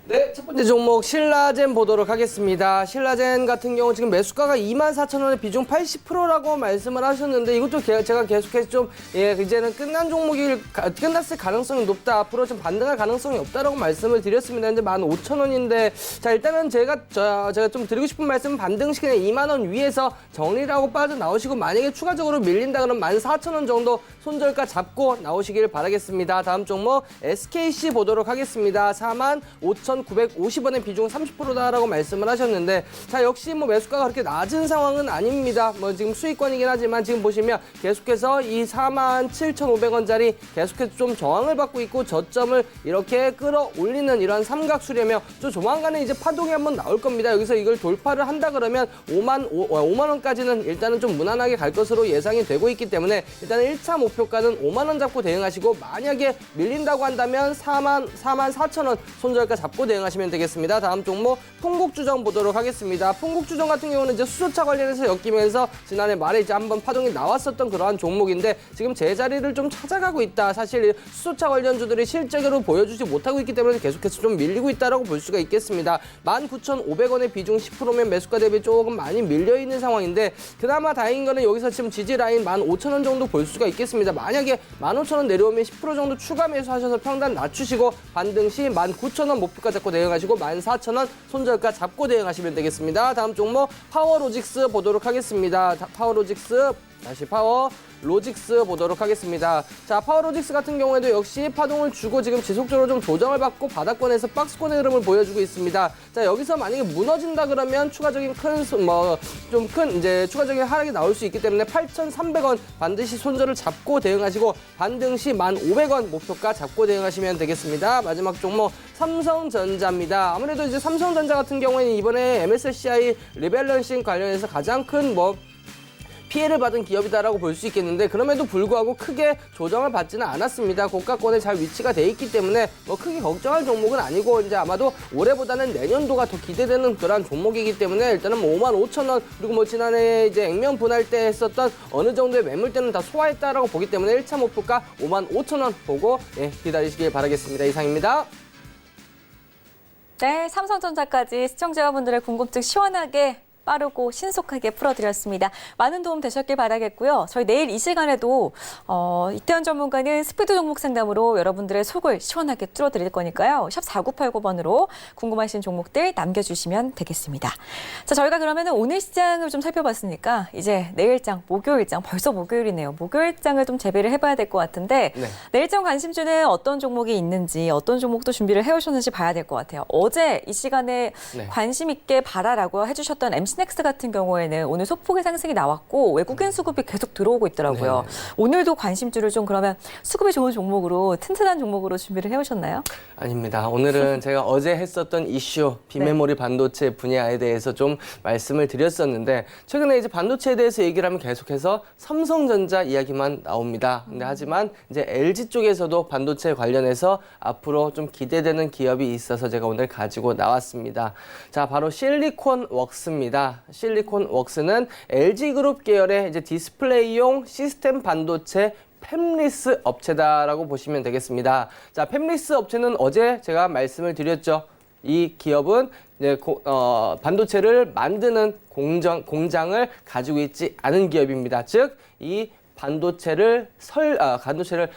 네, 첫 번째 종목 신라젠 보도록 하겠습니다. 신라젠 같은 경우 지금 매수가가 24,000원에 비중 80%라고 말씀을 하셨는데 이것도 제가 계속해서 좀 이제는 끝났을 가능성이 높다. 앞으로 좀 반등할 가능성이 없다라고 말씀을 드렸습니다. 근데 15,000원인데 자 일단은 제가 좀 드리고 싶은 말씀은 반등 시기에 2만 원 위에서 정리를 하고 빠져나오시고 만약에 추가적으로 밀린다 그러면 14,000원 정도 손절가 잡고 나오시길 바라겠습니다. 다음 종목 SKC 보도록 하겠습니다. 45,950원의 비중 30%다라고 말씀을 하셨는데 자 역시 뭐 매수가가 그렇게 낮은 상황은 아닙니다. 뭐 지금 수익권이긴 하지만 지금 보시면 계속해서 이 47,500원짜리 계속해서 좀 저항을 받고 있고 저점을 이렇게 끌어올리는 이러한 삼각수렴이며 좀 조만간에 이제 파동이 한번 나올 겁니다. 여기서 이걸 돌파를 한다 그러면 5만 원까지는 일단은 좀 무난하게 갈 것으로 예상이 되고 있기 때문에 일단은 1차 목표가는 5만 원 잡고 대응하시고 만약에 밀린다고 한다면 44,000원 손절가 잡고 대응하시면 되겠습니다. 다음 종목 풍국주정 보도록 하겠습니다. 풍국주정 같은 경우는 이제 수소차 관련해서 엮이면서 지난해 말에 이제 한번 파동이 나왔었던 그러한 종목인데 지금 제자리를 좀 찾아가고 있다. 사실 수소차 관련주들이 실적으로 보여주지 못하고 있기 때문에 계속해서 좀 밀리고 있다라고 볼 수가 있겠습니다. 19,500원의 비중 10%면 매수가 대비 조금 많이 밀려 있는 상황인데 그나마 다행인 거는 여기서 지금 지지 라인 15,000원 정도 볼 수가 있겠습니다. 만약에 15,000원 내려오면 10% 정도 추가 매수하셔서 평단 낮추시고 반등 시 19,000원 목표가 잡고 대응하시고 14,000원 손절가 잡고 대응하시면 되겠습니다. 다음 종목 파워로직스 보도록 하겠습니다. 다시 파워로직스 보도록 하겠습니다. 자, 파워로직스 같은 경우에도 역시 파동을 주고 지금 지속적으로 좀 조정을 받고 바닥권에서 박스권의 흐름을 보여주고 있습니다. 자, 여기서 만약에 무너진다 그러면 추가적인 추가적인 하락이 나올 수 있기 때문에 8,300원 반드시 손절을 잡고 대응하시고 반등 시 1,500원 목표가 잡고 대응하시면 되겠습니다. 마지막 종목 삼성전자입니다. 아무래도 이제 삼성전자 같은 경우에는 이번에 MSCI 리밸런싱 관련해서 가장 큰 피해를 받은 기업이다라고 볼 수 있겠는데 그럼에도 불구하고 크게 조정을 받지는 않았습니다. 고가권에 잘 위치가 돼 있기 때문에 크게 걱정할 종목은 아니고 이제 아마도 올해보다는 내년도가 더 기대되는 그런 종목이기 때문에 일단은 55,000원 그리고 지난해 이제 액면 분할 때 했었던 어느 정도의 매물대는 다 소화했다라고 보기 때문에 1차 목표가 55,000원 보고 기다리시길 바라겠습니다. 이상입니다. 네, 삼성전자까지 시청자분들의 궁금증 시원하게 빠르고 신속하게 풀어드렸습니다. 많은 도움 되셨길 바라겠고요. 저희 내일 이 시간에도 이태원 전문가는 스피드 종목 상담으로 여러분들의 속을 시원하게 뚫어드릴 거니까요. 샵 4989번으로 궁금하신 종목들 남겨주시면 되겠습니다. 자, 저희가 그러면 오늘 시장을 좀 살펴봤으니까 이제 내일장, 목요일장, 벌써 목요일이네요. 목요일장을 좀 재배를 해봐야 될 것 같은데 네. 내일장 관심주는 어떤 종목이 있는지 어떤 종목도 준비를 해오셨는지 봐야 될 것 같아요. 어제 이 시간에 관심 있게 봐라라고 해주셨던 MC 넥스 같은 경우에는 오늘 소폭의 상승이 나왔고 외국인 수급이 계속 들어오고 있더라고요. 네. 오늘도 관심주를 좀 그러면 수급이 좋은 종목으로 튼튼한 종목으로 준비를 해오셨나요? 아닙니다. 오늘은 제가 어제 했었던 이슈 비메모리 반도체 분야에 대해서 좀 말씀을 드렸었는데 최근에 이제 반도체에 대해서 얘기를 하면 계속해서 삼성전자 이야기만 나옵니다. 근데 하지만 이제 LG 쪽에서도 반도체 관련해서 앞으로 좀 기대되는 기업이 있어서 제가 오늘 가지고 나왔습니다. 자, 바로 실리콘웍스입니다. 실리콘웍스는 LG그룹 계열의 이제 디스플레이용 시스템 반도체 팹리스 업체다라고 보시면 되겠습니다. 자, 팹리스 업체는 어제 제가 말씀을 드렸죠. 이 기업은 이제 반도체를 만드는 공장을 가지고 있지 않은 기업입니다. 즉, 이 반도체를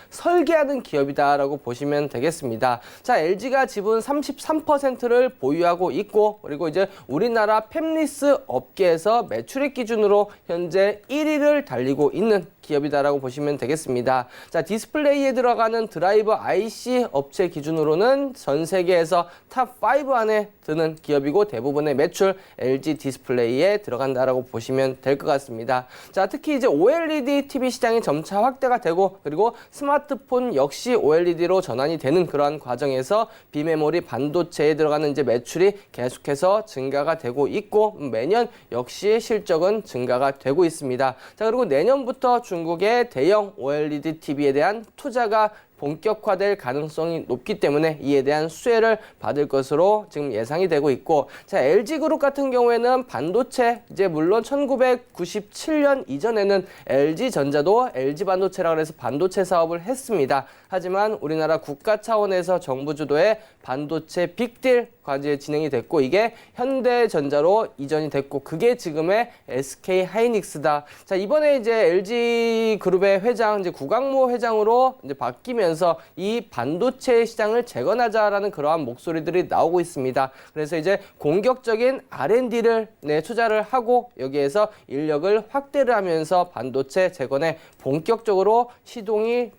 설계하는 기업이다라고 보시면 되겠습니다. 자, LG가 지분 33%를 보유하고 있고 그리고 이제 우리나라 팹리스 업계에서 매출액 기준으로 현재 1위를 달리고 있는 기업이다라고 보시면 되겠습니다. 자, 디스플레이에 들어가는 드라이버 IC 업체 기준으로는 전 세계에서 탑5 안에 드는 기업이고 대부분의 매출 LG 디스플레이에 들어간다라고 보시면 될 것 같습니다. 자, 특히 이제 OLED TV TV 시장이 점차 확대가 되고 그리고 스마트폰 역시 OLED로 전환이 되는 그러한 과정에서 비메모리 반도체에 들어가는 이제 매출이 계속해서 증가가 되고 있고 매년 역시 실적은 증가가 되고 있습니다. 자, 그리고 내년부터 중국의 대형 OLED TV에 대한 투자가 본격화될 가능성이 높기 때문에 이에 대한 수혜를 받을 것으로 지금 예상이 되고 있고, 자, LG그룹 같은 경우에는 반도체 이제 물론 1997년 이전에는 LG전자도 LG반도체라고 해서 반도체 사업을 했습니다. 하지만 우리나라 국가 차원에서 정부 주도의 반도체 빅딜 과제 진행이 됐고 이게 현대전자로 이전이 됐고 그게 지금의 SK 하이닉스다. 자, 이번에 이제 LG그룹의 회장 이제 구광모 회장으로 이제 바뀌면서 이 반도체 시장을 재건하자라는 그러한 목소리들이 나오고 있습니다. 그래서 이제 공격적인 R&D를 투자를 하고 여기에서 인력을 확대를 하면서 반도체 재건에 본격적으로 시동을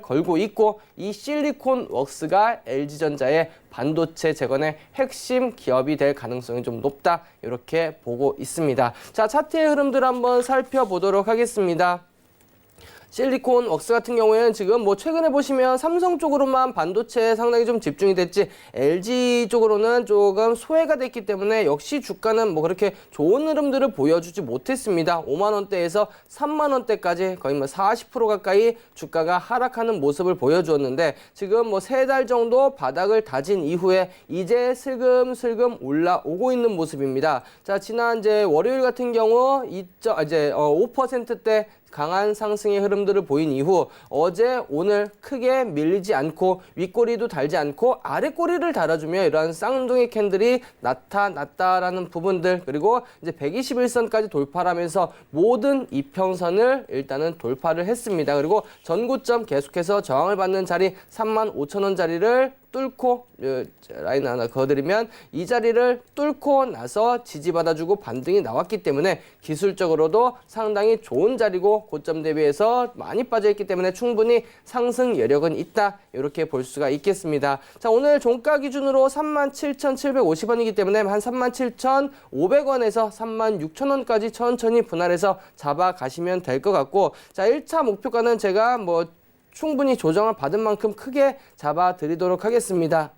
걸고 있고 이 실리콘 웍스가 LG전자의 반도체 재건의 핵심 기업이 될 가능성이 좀 높다 이렇게 보고 있습니다. 자, 차트의 흐름들 한번 살펴보도록 하겠습니다. 실리콘 웍스 같은 경우에는 지금 뭐 최근에 보시면 삼성 쪽으로만 반도체에 상당히 좀 집중이 됐지 LG 쪽으로는 조금 소외가 됐기 때문에 역시 주가는 뭐 그렇게 좋은 흐름들을 보여주지 못했습니다. 5만 원대에서 3만 원대까지 거의 뭐 40% 가까이 주가가 하락하는 모습을 보여주었는데 지금 뭐 3달 정도 바닥을 다진 이후에 이제 슬금슬금 올라오고 있는 모습입니다. 자, 지난 이제 월요일 같은 경우 5%대 강한 상승의 흐름들을 보인 이후 어제 오늘 크게 밀리지 않고 윗꼬리도 달지 않고 아랫꼬리를 달아주며 이러한 쌍둥이 캔들이 나타났다라는 부분들 그리고 이제 121선까지 돌파를 하면서 모든 이평선을 일단은 돌파를 했습니다. 그리고 전고점 계속해서 저항을 받는 자리 35,000원 자리를 뚫고 라인 하나 그어드리면 이 자리를 뚫고 나서 지지받아주고 반등이 나왔기 때문에 기술적으로도 상당히 좋은 자리고 고점 대비해서 많이 빠져있기 때문에 충분히 상승 여력은 있다 이렇게 볼 수가 있겠습니다. 자, 오늘 종가 기준으로 37,750원이기 때문에 한 37,500원에서 36,000원까지 천천히 분할해서 잡아가시면 될 것 같고 자, 1차 목표가는 제가 뭐 충분히 조정을 받은 만큼 크게 잡아드리도록 하겠습니다.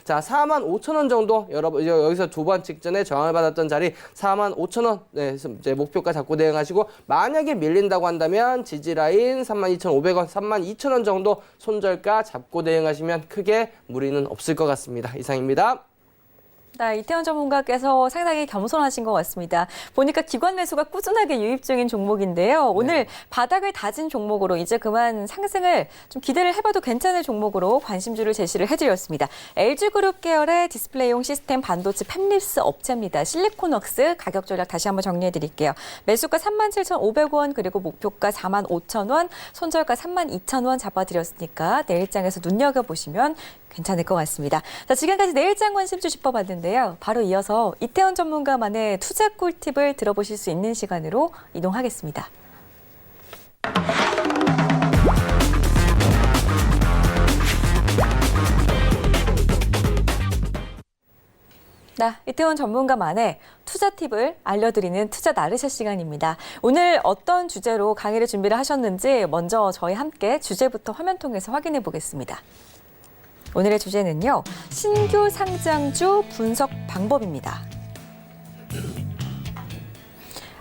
자, 45,000원 정도 여러분 여기서 두 번 직전에 저항을 받았던 자리 45,000원 이제 목표가 잡고 대응하시고 만약에 밀린다고 한다면 지지라인 32,500원, 32,000원 정도 손절가 잡고 대응하시면 크게 무리는 없을 것 같습니다. 이상입니다. 네, 이태원 전문가께서 상당히 겸손하신 것 같습니다. 보니까 기관 매수가 꾸준하게 유입 중인 종목인데요. 오늘 바닥을 다진 종목으로 이제 그만 상승을 좀 기대를 해봐도 괜찮을 종목으로 관심주를 제시를 해드렸습니다. LG그룹 계열의 디스플레이용 시스템 반도체 팹립스 업체입니다. 실리콘웍스 가격 전략 다시 한번 정리해드릴게요. 매수가 37,500원 그리고 목표가 45,000원, 손절가 32,000원 잡아드렸으니까 내일장에서 눈여겨보시면 괜찮을 것 같습니다. 자, 지금까지 내일장 관심주 짚어봤는데요. 바로 이어서 이태원 전문가만의 투자 꿀팁을 들어보실 수 있는 시간으로 이동하겠습니다. 네, 이태원 전문가만의 투자 팁을 알려드리는 투자 나르샤 시간입니다. 오늘 어떤 주제로 강의를 준비를 하셨는지 먼저 저희 함께 주제부터 화면 통해서 확인해 보겠습니다. 오늘의 주제는요, 신규 상장주 분석 방법입니다.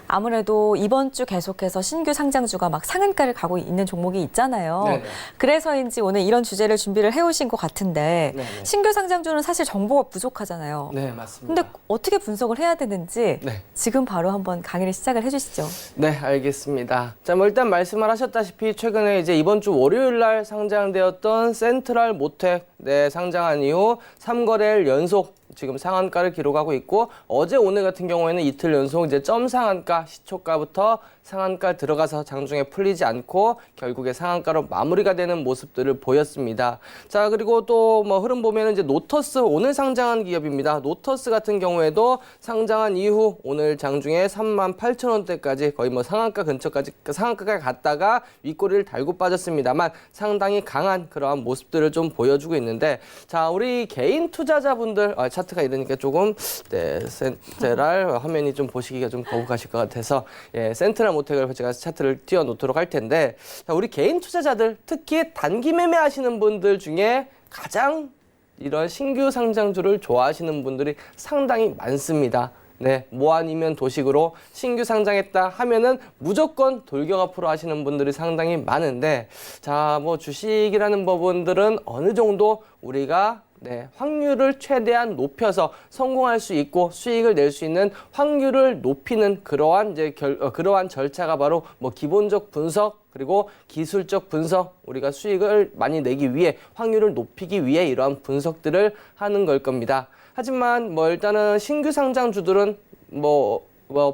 아무래도 이번 주 계속해서 신규 상장주가 막 상한가를 가고 있는 종목이 있잖아요. 네네. 그래서인지 오늘 이런 주제를 준비를 해오신 것 같은데 네네. 신규 상장주는 사실 정보가 부족하잖아요. 네, 맞습니다. 근데 어떻게 분석을 해야 되는지 지금 바로 한번 강의를 시작을 해주시죠. 네, 알겠습니다. 자, 뭐 일단 말씀을 하셨다시피 최근에 이제 이번 주 월요일 날 상장되었던 센트럴 모텍 상장한 이후 3거래일 연속 지금 상한가를 기록하고 있고 어제 오늘 같은 경우에는 이틀 연속 이제 점 상한가 시초가부터 상한가 들어가서 장중에 풀리지 않고 결국에 상한가로 마무리가 되는 모습들을 보였습니다. 자, 그리고 또 뭐 흐름 보면은 이제 노터스 오늘 상장한 기업입니다. 노터스 같은 경우에도 상장한 이후 오늘 장중에 38,000원대까지 거의 뭐 상한가 근처까지 상한가가 갔다가 윗꼬리를 달고 빠졌습니다만 상당히 강한 그러한 모습들을 좀 보여주고 있는데 자, 우리 개인 투자자분들 차트 차트가 이러니까 조금 네, 센트럴 화면이 좀 보시기가 좀 거북하실 것 같아서 예, 센트럴 모텍을 제가 차트를 띄워놓도록 할 텐데 자, 우리 개인 투자자들 특히 단기 매매하시는 분들 중에 가장 이런 신규 상장주를 좋아하시는 분들이 상당히 많습니다. 네, 뭐 아니면 도식으로 신규 상장했다 하면은 무조건 돌격 앞으로 하시는 분들이 상당히 많은데 자, 뭐 주식이라는 부분들은 어느 정도 우리가 네, 확률을 최대한 높여서 성공할 수 있고 수익을 낼 수 있는 확률을 높이는 그러한 그러한 절차가 바로 뭐 기본적 분석 그리고 기술적 분석 우리가 수익을 많이 내기 위해 확률을 높이기 위해 이러한 분석들을 하는 걸 겁니다. 하지만 뭐 일단은 신규 상장주들은 뭐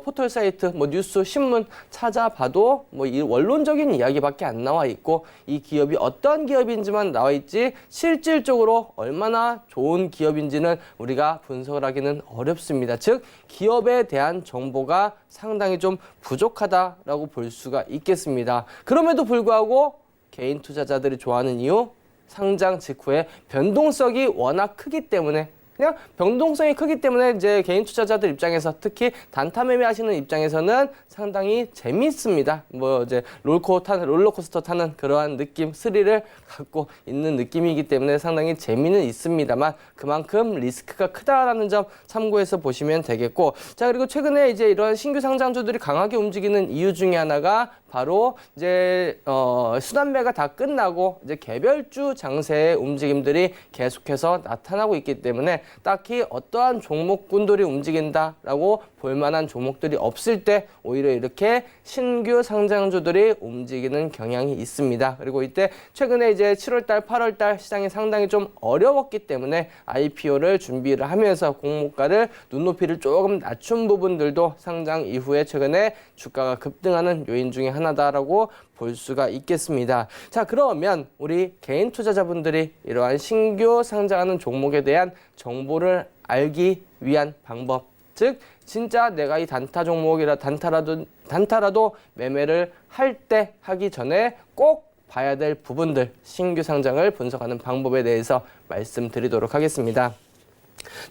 포털 사이트, 뭐 뉴스, 신문 찾아봐도 뭐 이 원론적인 이야기밖에 안 나와 있고 이 기업이 어떤 기업인지만 나와 있지 실질적으로 얼마나 좋은 기업인지는 우리가 분석을 하기는 어렵습니다. 즉 기업에 대한 정보가 상당히 좀 부족하다라고 볼 수가 있겠습니다. 그럼에도 불구하고 개인 투자자들이 좋아하는 이유 상장 직후에 변동성이 워낙 크기 때문에 그냥 변동성이 크기 때문에 이제 개인 투자자들 입장에서 특히 단타 매매하시는 입장에서는 상당히 재미있습니다. 뭐 이제 롤러코스터 타는 그러한 느낌, 스릴을 갖고 있는 느낌이기 때문에 상당히 재미는 있습니다만 그만큼 리스크가 크다라는 점 참고해서 보시면 되겠고 자 그리고 최근에 이제 이런 신규 상장주들이 강하게 움직이는 이유 중에 하나가 바로 이제 수단배가 다 끝나고 이제 개별주 장세의 움직임들이 계속해서 나타나고 있기 때문에 딱히 어떠한 종목군들이 움직인다라고 볼 만한 종목들이 없을 때 오히려 이렇게 신규 상장주들이 움직이는 경향이 있습니다. 그리고 이때 최근에 이제 7월달, 8월달 시장이 상당히 좀 어려웠기 때문에 IPO를 준비를 하면서 공모가를 눈높이를 조금 낮춘 부분들도 상장 이후에 최근에 주가가 급등하는 요인 중에 하나다라고 볼 수가 있겠습니다. 자, 그러면 우리 개인 투자자분들이 이러한 신규 상장하는 종목에 대한 정보를 알기 위한 방법, 즉 진짜 내가 이 단타 종목이라 단타라도 매매를 할 때 하기 전에 꼭 봐야 될 부분들, 신규 상장을 분석하는 방법에 대해서 말씀드리도록 하겠습니다.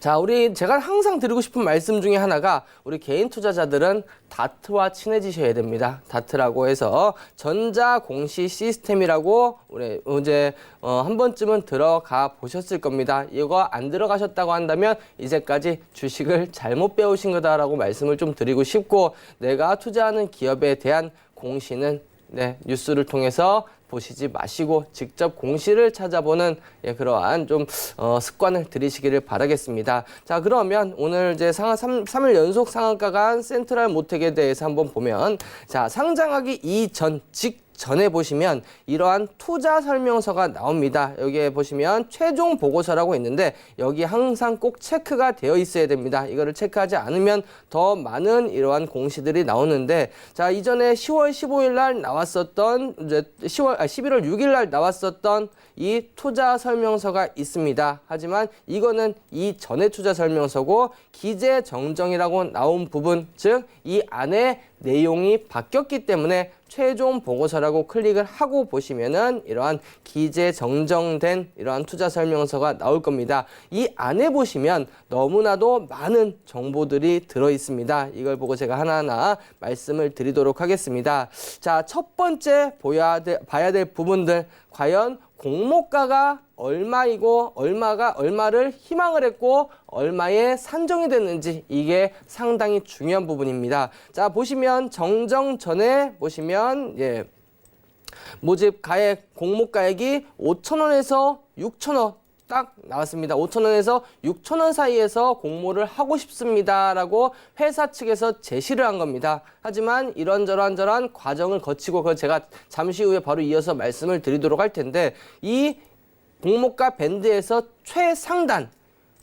자, 제가 항상 드리고 싶은 말씀 중에 하나가 우리 개인 투자자들은 다트와 친해지셔야 됩니다. 다트라고 해서 전자공시 시스템이라고 우리 이제 한 번쯤은 들어가 보셨을 겁니다. 이거 안 들어가셨다고 한다면 이제까지 주식을 잘못 배우신 거다라고 말씀을 좀 드리고 싶고 내가 투자하는 기업에 대한 공시는 네, 뉴스를 통해서 보시지 마시고 직접 공시를 찾아보는 그러한 좀 습관을 들이시기를 바라겠습니다. 자, 그러면 오늘 이제 3일 연속 상한가 간 센트럴 모텍에 대해서 한번 보면 자, 상장하기 이전 직전에 보시면 이러한 투자 설명서가 나옵니다. 여기에 보시면 최종 보고서라고 있는데 여기 항상 꼭 체크가 되어 있어야 됩니다. 이거를 체크하지 않으면 더 많은 이러한 공시들이 나오는데 자, 이전에 10월 15일 날 나왔었던 이제 11월 6일 날 나왔었던 이 투자 설명서가 있습니다. 하지만 이거는 이전의 투자 설명서고 기재 정정이라고 나온 부분, 즉 이 안에 내용이 바뀌었기 때문에 최종 보고서라고 클릭을 하고 보시면은 이러한 기재 정정된 이러한 투자 설명서가 나올 겁니다. 이 안에 보시면 너무나도 많은 정보들이 들어 있습니다. 이걸 보고 제가 하나하나 말씀을 드리도록 하겠습니다. 자, 첫 번째 봐야 될 부분들, 과연 공모가가 얼마이고 얼마를 희망을 했고 얼마에 산정이 됐는지 이게 상당히 중요한 부분입니다. 자, 보시면 정정 전에 보시면 모집 가액 공모가액이 5,000원에서 6,000원 딱 나왔습니다. 5,000원에서 6,000원 사이에서 공모를 하고 싶습니다라고 회사 측에서 제시를 한 겁니다. 하지만 이런저런 과정을 거치고 그걸 제가 잠시 후에 바로 이어서 말씀을 드리도록 할 텐데 이 공모가 밴드에서 최상단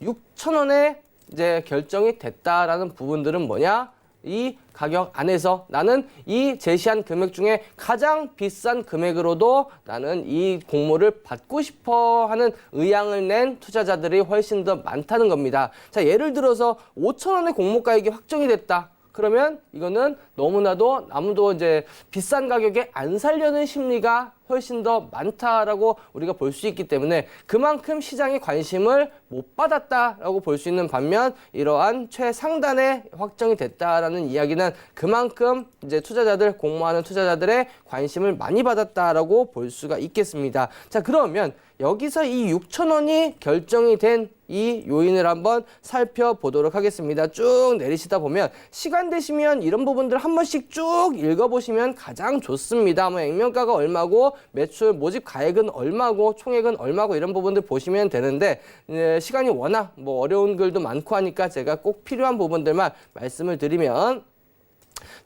6,000원에 이제 결정이 됐다라는 부분들은 뭐냐? 이 가격 안에서 나는 이 제시한 금액 중에 가장 비싼 금액으로도 나는 이 공모를 받고 싶어 하는 의향을 낸 투자자들이 훨씬 더 많다는 겁니다. 자, 예를 들어서 5,000원의 공모가액이 확정이 됐다. 그러면 이거는 너무나도 아무도 이제 비싼 가격에 안 살려는 심리가 훨씬 더 많다라고 우리가 볼 수 있기 때문에 그만큼 시장이 관심을 못 받았다라고 볼 수 있는 반면 이러한 최상단에 확정이 됐다라는 이야기는 그만큼 이제 투자자들, 공모하는 투자자들의 관심을 많이 받았다라고 볼 수가 있겠습니다. 자, 그러면 여기서 이 6,000원이 결정이 된 이 요인을 한번 살펴보도록 하겠습니다. 쭉 내리시다 보면 시간 되시면 이런 부분들 한 번씩 쭉 읽어보시면 가장 좋습니다. 뭐 액면가가 얼마고 매출 모집 가액은 얼마고 총액은 얼마고 이런 부분들 보시면 되는데 시간이 워낙 뭐 어려운 글도 많고 하니까 제가 꼭 필요한 부분들만 말씀을 드리면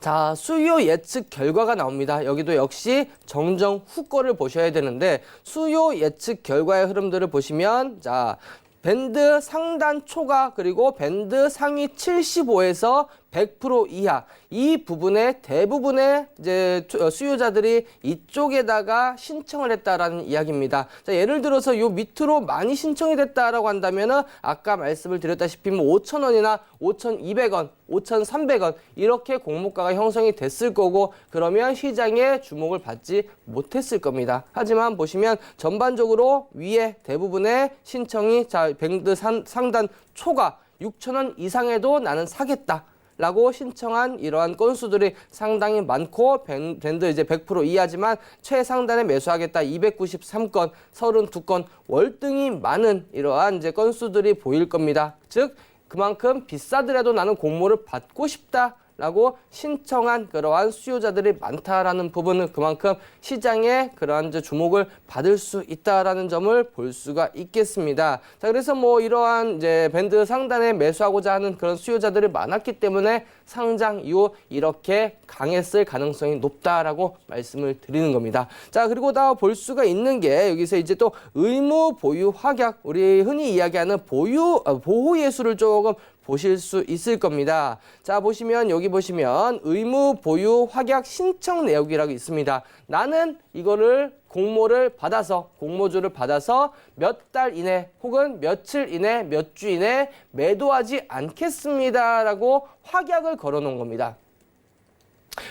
자, 수요 예측 결과가 나옵니다. 여기도 역시 정정 후 거를 보셔야 되는데 수요 예측 결과의 흐름들을 보시면 자, 밴드 상단 초과 그리고 밴드 상위 75에서 100% 이하 이 부분의 대부분의 이제 수요자들이 이쪽에다가 신청을 했다라는 이야기입니다. 자, 예를 들어서 요 밑으로 많이 신청이 됐다라고 한다면은 아까 말씀을 드렸다시피 뭐 5,000원이나 5,200원, 5,300원 이렇게 공모가가 형성이 됐을 거고 그러면 시장에 주목을 받지 못했을 겁니다. 하지만 보시면 전반적으로 위에 대부분의 신청이 자, 밴드 상단 초과 6,000원 이상에도 나는 사겠다. 라고 신청한 이러한 건수들이 상당히 많고 밴드 이제 100% 이하지만 최상단에 매수하겠다 293건, 32건 월등히 많은 이러한 이제 건수들이 보일 겁니다. 즉 그만큼 비싸더라도 나는 공모를 받고 싶다. 라고 신청한 그러한 수요자들이 많다라는 부분은 그만큼 시장에 그러한 이제 주목을 받을 수 있다라는 점을 볼 수가 있겠습니다. 자, 그래서 뭐 이러한 이제 밴드 상단에 매수하고자 하는 그런 수요자들이 많았기 때문에 상장 이후 이렇게 강했을 가능성이 높다라고 말씀을 드리는 겁니다. 자, 그리고 다 볼 수가 있는 게 여기서 이제 또 의무 보유 확약, 우리 흔히 이야기하는 보호 예수를 조금 보실 수 있을 겁니다. 자, 보시면 여기 보시면 의무 보유 확약 신청 내역이라고 있습니다. 나는 이거를 공모를 받아서 공모주를 받아서 몇 달 이내 혹은 며칠 이내 몇 주 이내 매도하지 않겠습니다라고 확약을 걸어 놓은 겁니다.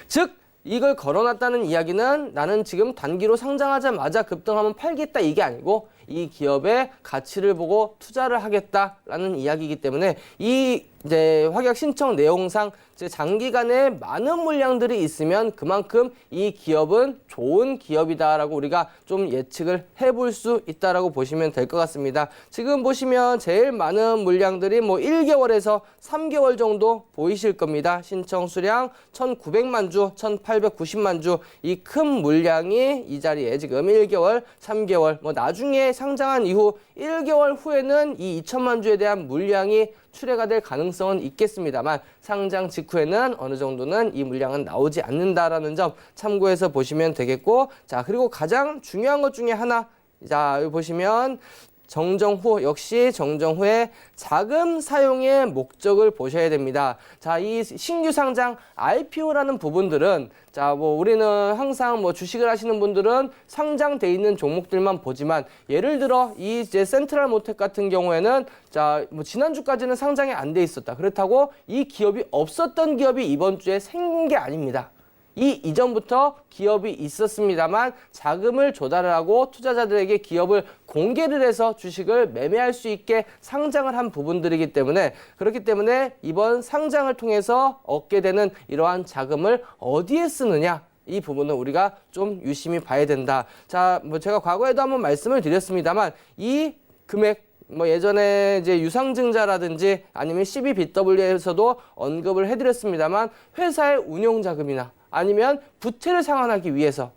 즉 이걸 걸어놨다는 이야기는 나는 지금 단기로 상장하자마자 급등하면 팔겠다 이게 아니고 이 기업의 가치를 보고 투자를 하겠다라는 이야기이기 때문에 이 이제 확약 신청 내용상 장기간에 많은 물량들이 있으면 그만큼 이 기업은 좋은 기업이다라고 우리가 좀 예측을 해볼 수 있다라고 보시면 될 것 같습니다. 지금 보시면 제일 많은 물량들이 뭐 1개월에서 3개월 정도 보이실 겁니다. 신청 수량 1,900만 주, 1,890만 주 이 큰 물량이 이 자리에 지금 1개월, 3개월 뭐 나중에 상장한 이후 1개월 후에는 이 2천만 주에 대한 물량이 출회가 될 가능성은 있겠습니다만 상장 직후에는 어느 정도는 이 물량은 나오지 않는다라는 점 참고해서 보시면 되겠고 자 그리고 가장 중요한 것 중에 하나 자 여기 보시면 정정 후 역시 정정 후에 자금 사용의 목적을 보셔야 됩니다. 자, 이 신규 상장 IPO라는 부분들은 자, 뭐 우리는 항상 뭐 주식을 하시는 분들은 상장돼 있는 종목들만 보지만 예를 들어 이 이제 센트럴 모텍 같은 경우에는 자, 뭐 지난주까지는 상장이 안 돼 있었다. 그렇다고 이 기업이 없었던 기업이 이번 주에 생긴 게 아닙니다. 이전부터 기업이 있었습니다만 자금을 조달을 하고 투자자들에게 기업을 공개를 해서 주식을 매매할 수 있게 상장을 한 부분들이기 때문에 그렇기 때문에 이번 상장을 통해서 얻게 되는 이러한 자금을 어디에 쓰느냐 이 부분은 우리가 좀 유심히 봐야 된다. 자, 뭐 제가 과거에도 한번 말씀을 드렸습니다만 이 금액 뭐 예전에 이제 유상증자라든지 아니면 CBBW에서도 언급을 해드렸습니다만 회사의 운용자금이나 아니면 부채를 상환하기 위해서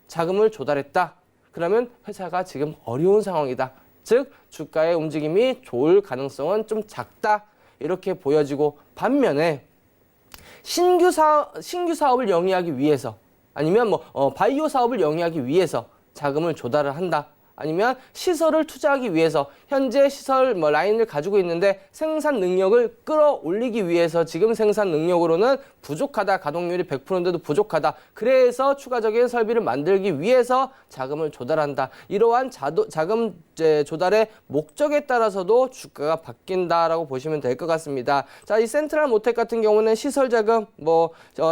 자금을 조달했다. 그러면 회사가 지금 어려운 상황이다. 즉 주가의 움직임이 좋을 가능성은 좀 작다. 이렇게 보여지고 반면에 신규 사업을 영위하기 위해서 아니면 뭐 바이오 사업을 영위하기 위해서 자금을 조달을 한다. 아니면 시설을 투자하기 위해서 현재 시설 라인을 가지고 있는데 생산 능력을 끌어올리기 위해서 지금 생산 능력으로는 부족하다. 가동률이 100%인데도 부족하다. 그래서 추가적인 설비를 만들기 위해서 자금을 조달한다. 이러한 자금 조달의 목적에 따라서도 주가가 바뀐다라고 보시면 될 것 같습니다. 자, 이 센트럴 모텍 같은 경우는 시설 자금,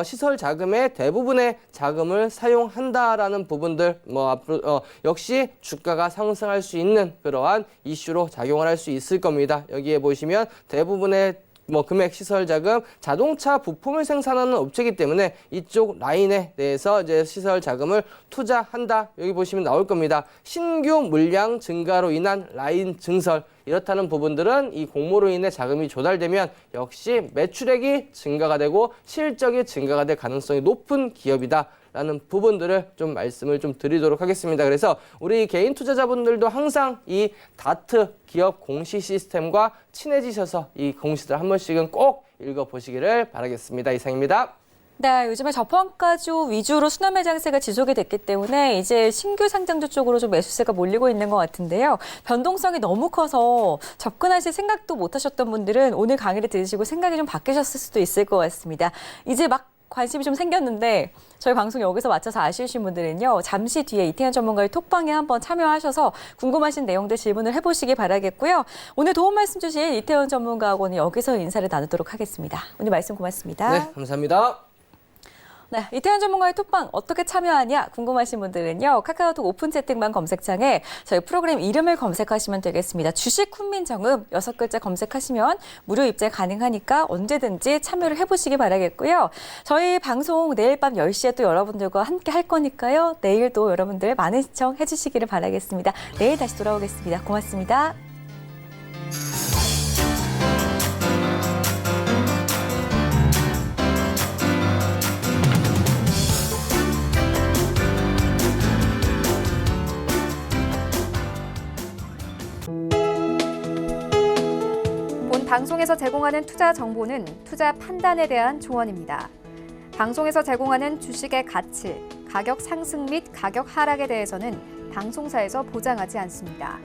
시설 자금의 대부분의 자금을 사용한다라는 부분들, 앞으로 역시 주가가 상승할 수 있는 그러한 이슈로 작용을 할 수 있을 겁니다. 여기에 보시면 대부분의 금액 시설 자금, 자동차 부품을 생산하는 업체이기 때문에 이쪽 라인에 대해서 이제 시설 자금을 투자한다. 여기 보시면 나올 겁니다. 신규 물량 증가로 인한 라인 증설. 이렇다는 부분들은 이 공모로 인해 자금이 조달되면 역시 매출액이 증가가 되고 실적이 증가가 될 가능성이 높은 기업이다. 라는 부분들을 좀 말씀을 좀 드리도록 하겠습니다. 그래서 우리 개인 투자자분들도 항상 이 다트 기업 공시 시스템과 친해지셔서 이 공시들 한 번씩은 꼭 읽어보시기를 바라겠습니다. 이상입니다. 네, 요즘에 저평가주 위주로 순환 매장세가 지속이 됐기 때문에 이제 신규 상장주 쪽으로 좀 매수세가 몰리고 있는 것 같은데요. 변동성이 너무 커서 접근하실 생각도 못 하셨던 분들은 오늘 강의를 들으시고 생각이 좀 바뀌셨을 수도 있을 것 같습니다. 이제 막 관심이 좀 생겼는데 저희 방송 여기서 마쳐서 아쉬우신 분들은요. 잠시 뒤에 이태현 전문가의 톡방에 한번 참여하셔서 궁금하신 내용들 질문을 해보시기 바라겠고요. 오늘 도움 말씀 주신 이태현 전문가하고는 여기서 인사를 나누도록 하겠습니다. 오늘 말씀 고맙습니다. 네, 감사합니다. 네, 이태현 전문가의 톡방 어떻게 참여하냐 궁금하신 분들은요. 카카오톡 오픈 채팅방 검색창에 저희 프로그램 이름을 검색하시면 되겠습니다. 주식 훈민정음 6글자 검색하시면 무료 입장 가능하니까 언제든지 참여를 해보시기 바라겠고요. 저희 방송 내일 밤 10시에 또 여러분들과 함께 할 거니까요. 내일도 여러분들 많은 시청해 주시기를 바라겠습니다. 내일 다시 돌아오겠습니다. 고맙습니다. 방송에서 제공하는 투자 정보는 투자 판단에 대한 조언입니다. 방송에서 제공하는 주식의 가치, 가격 상승 및 가격 하락에 대해서는 방송사에서 보장하지 않습니다.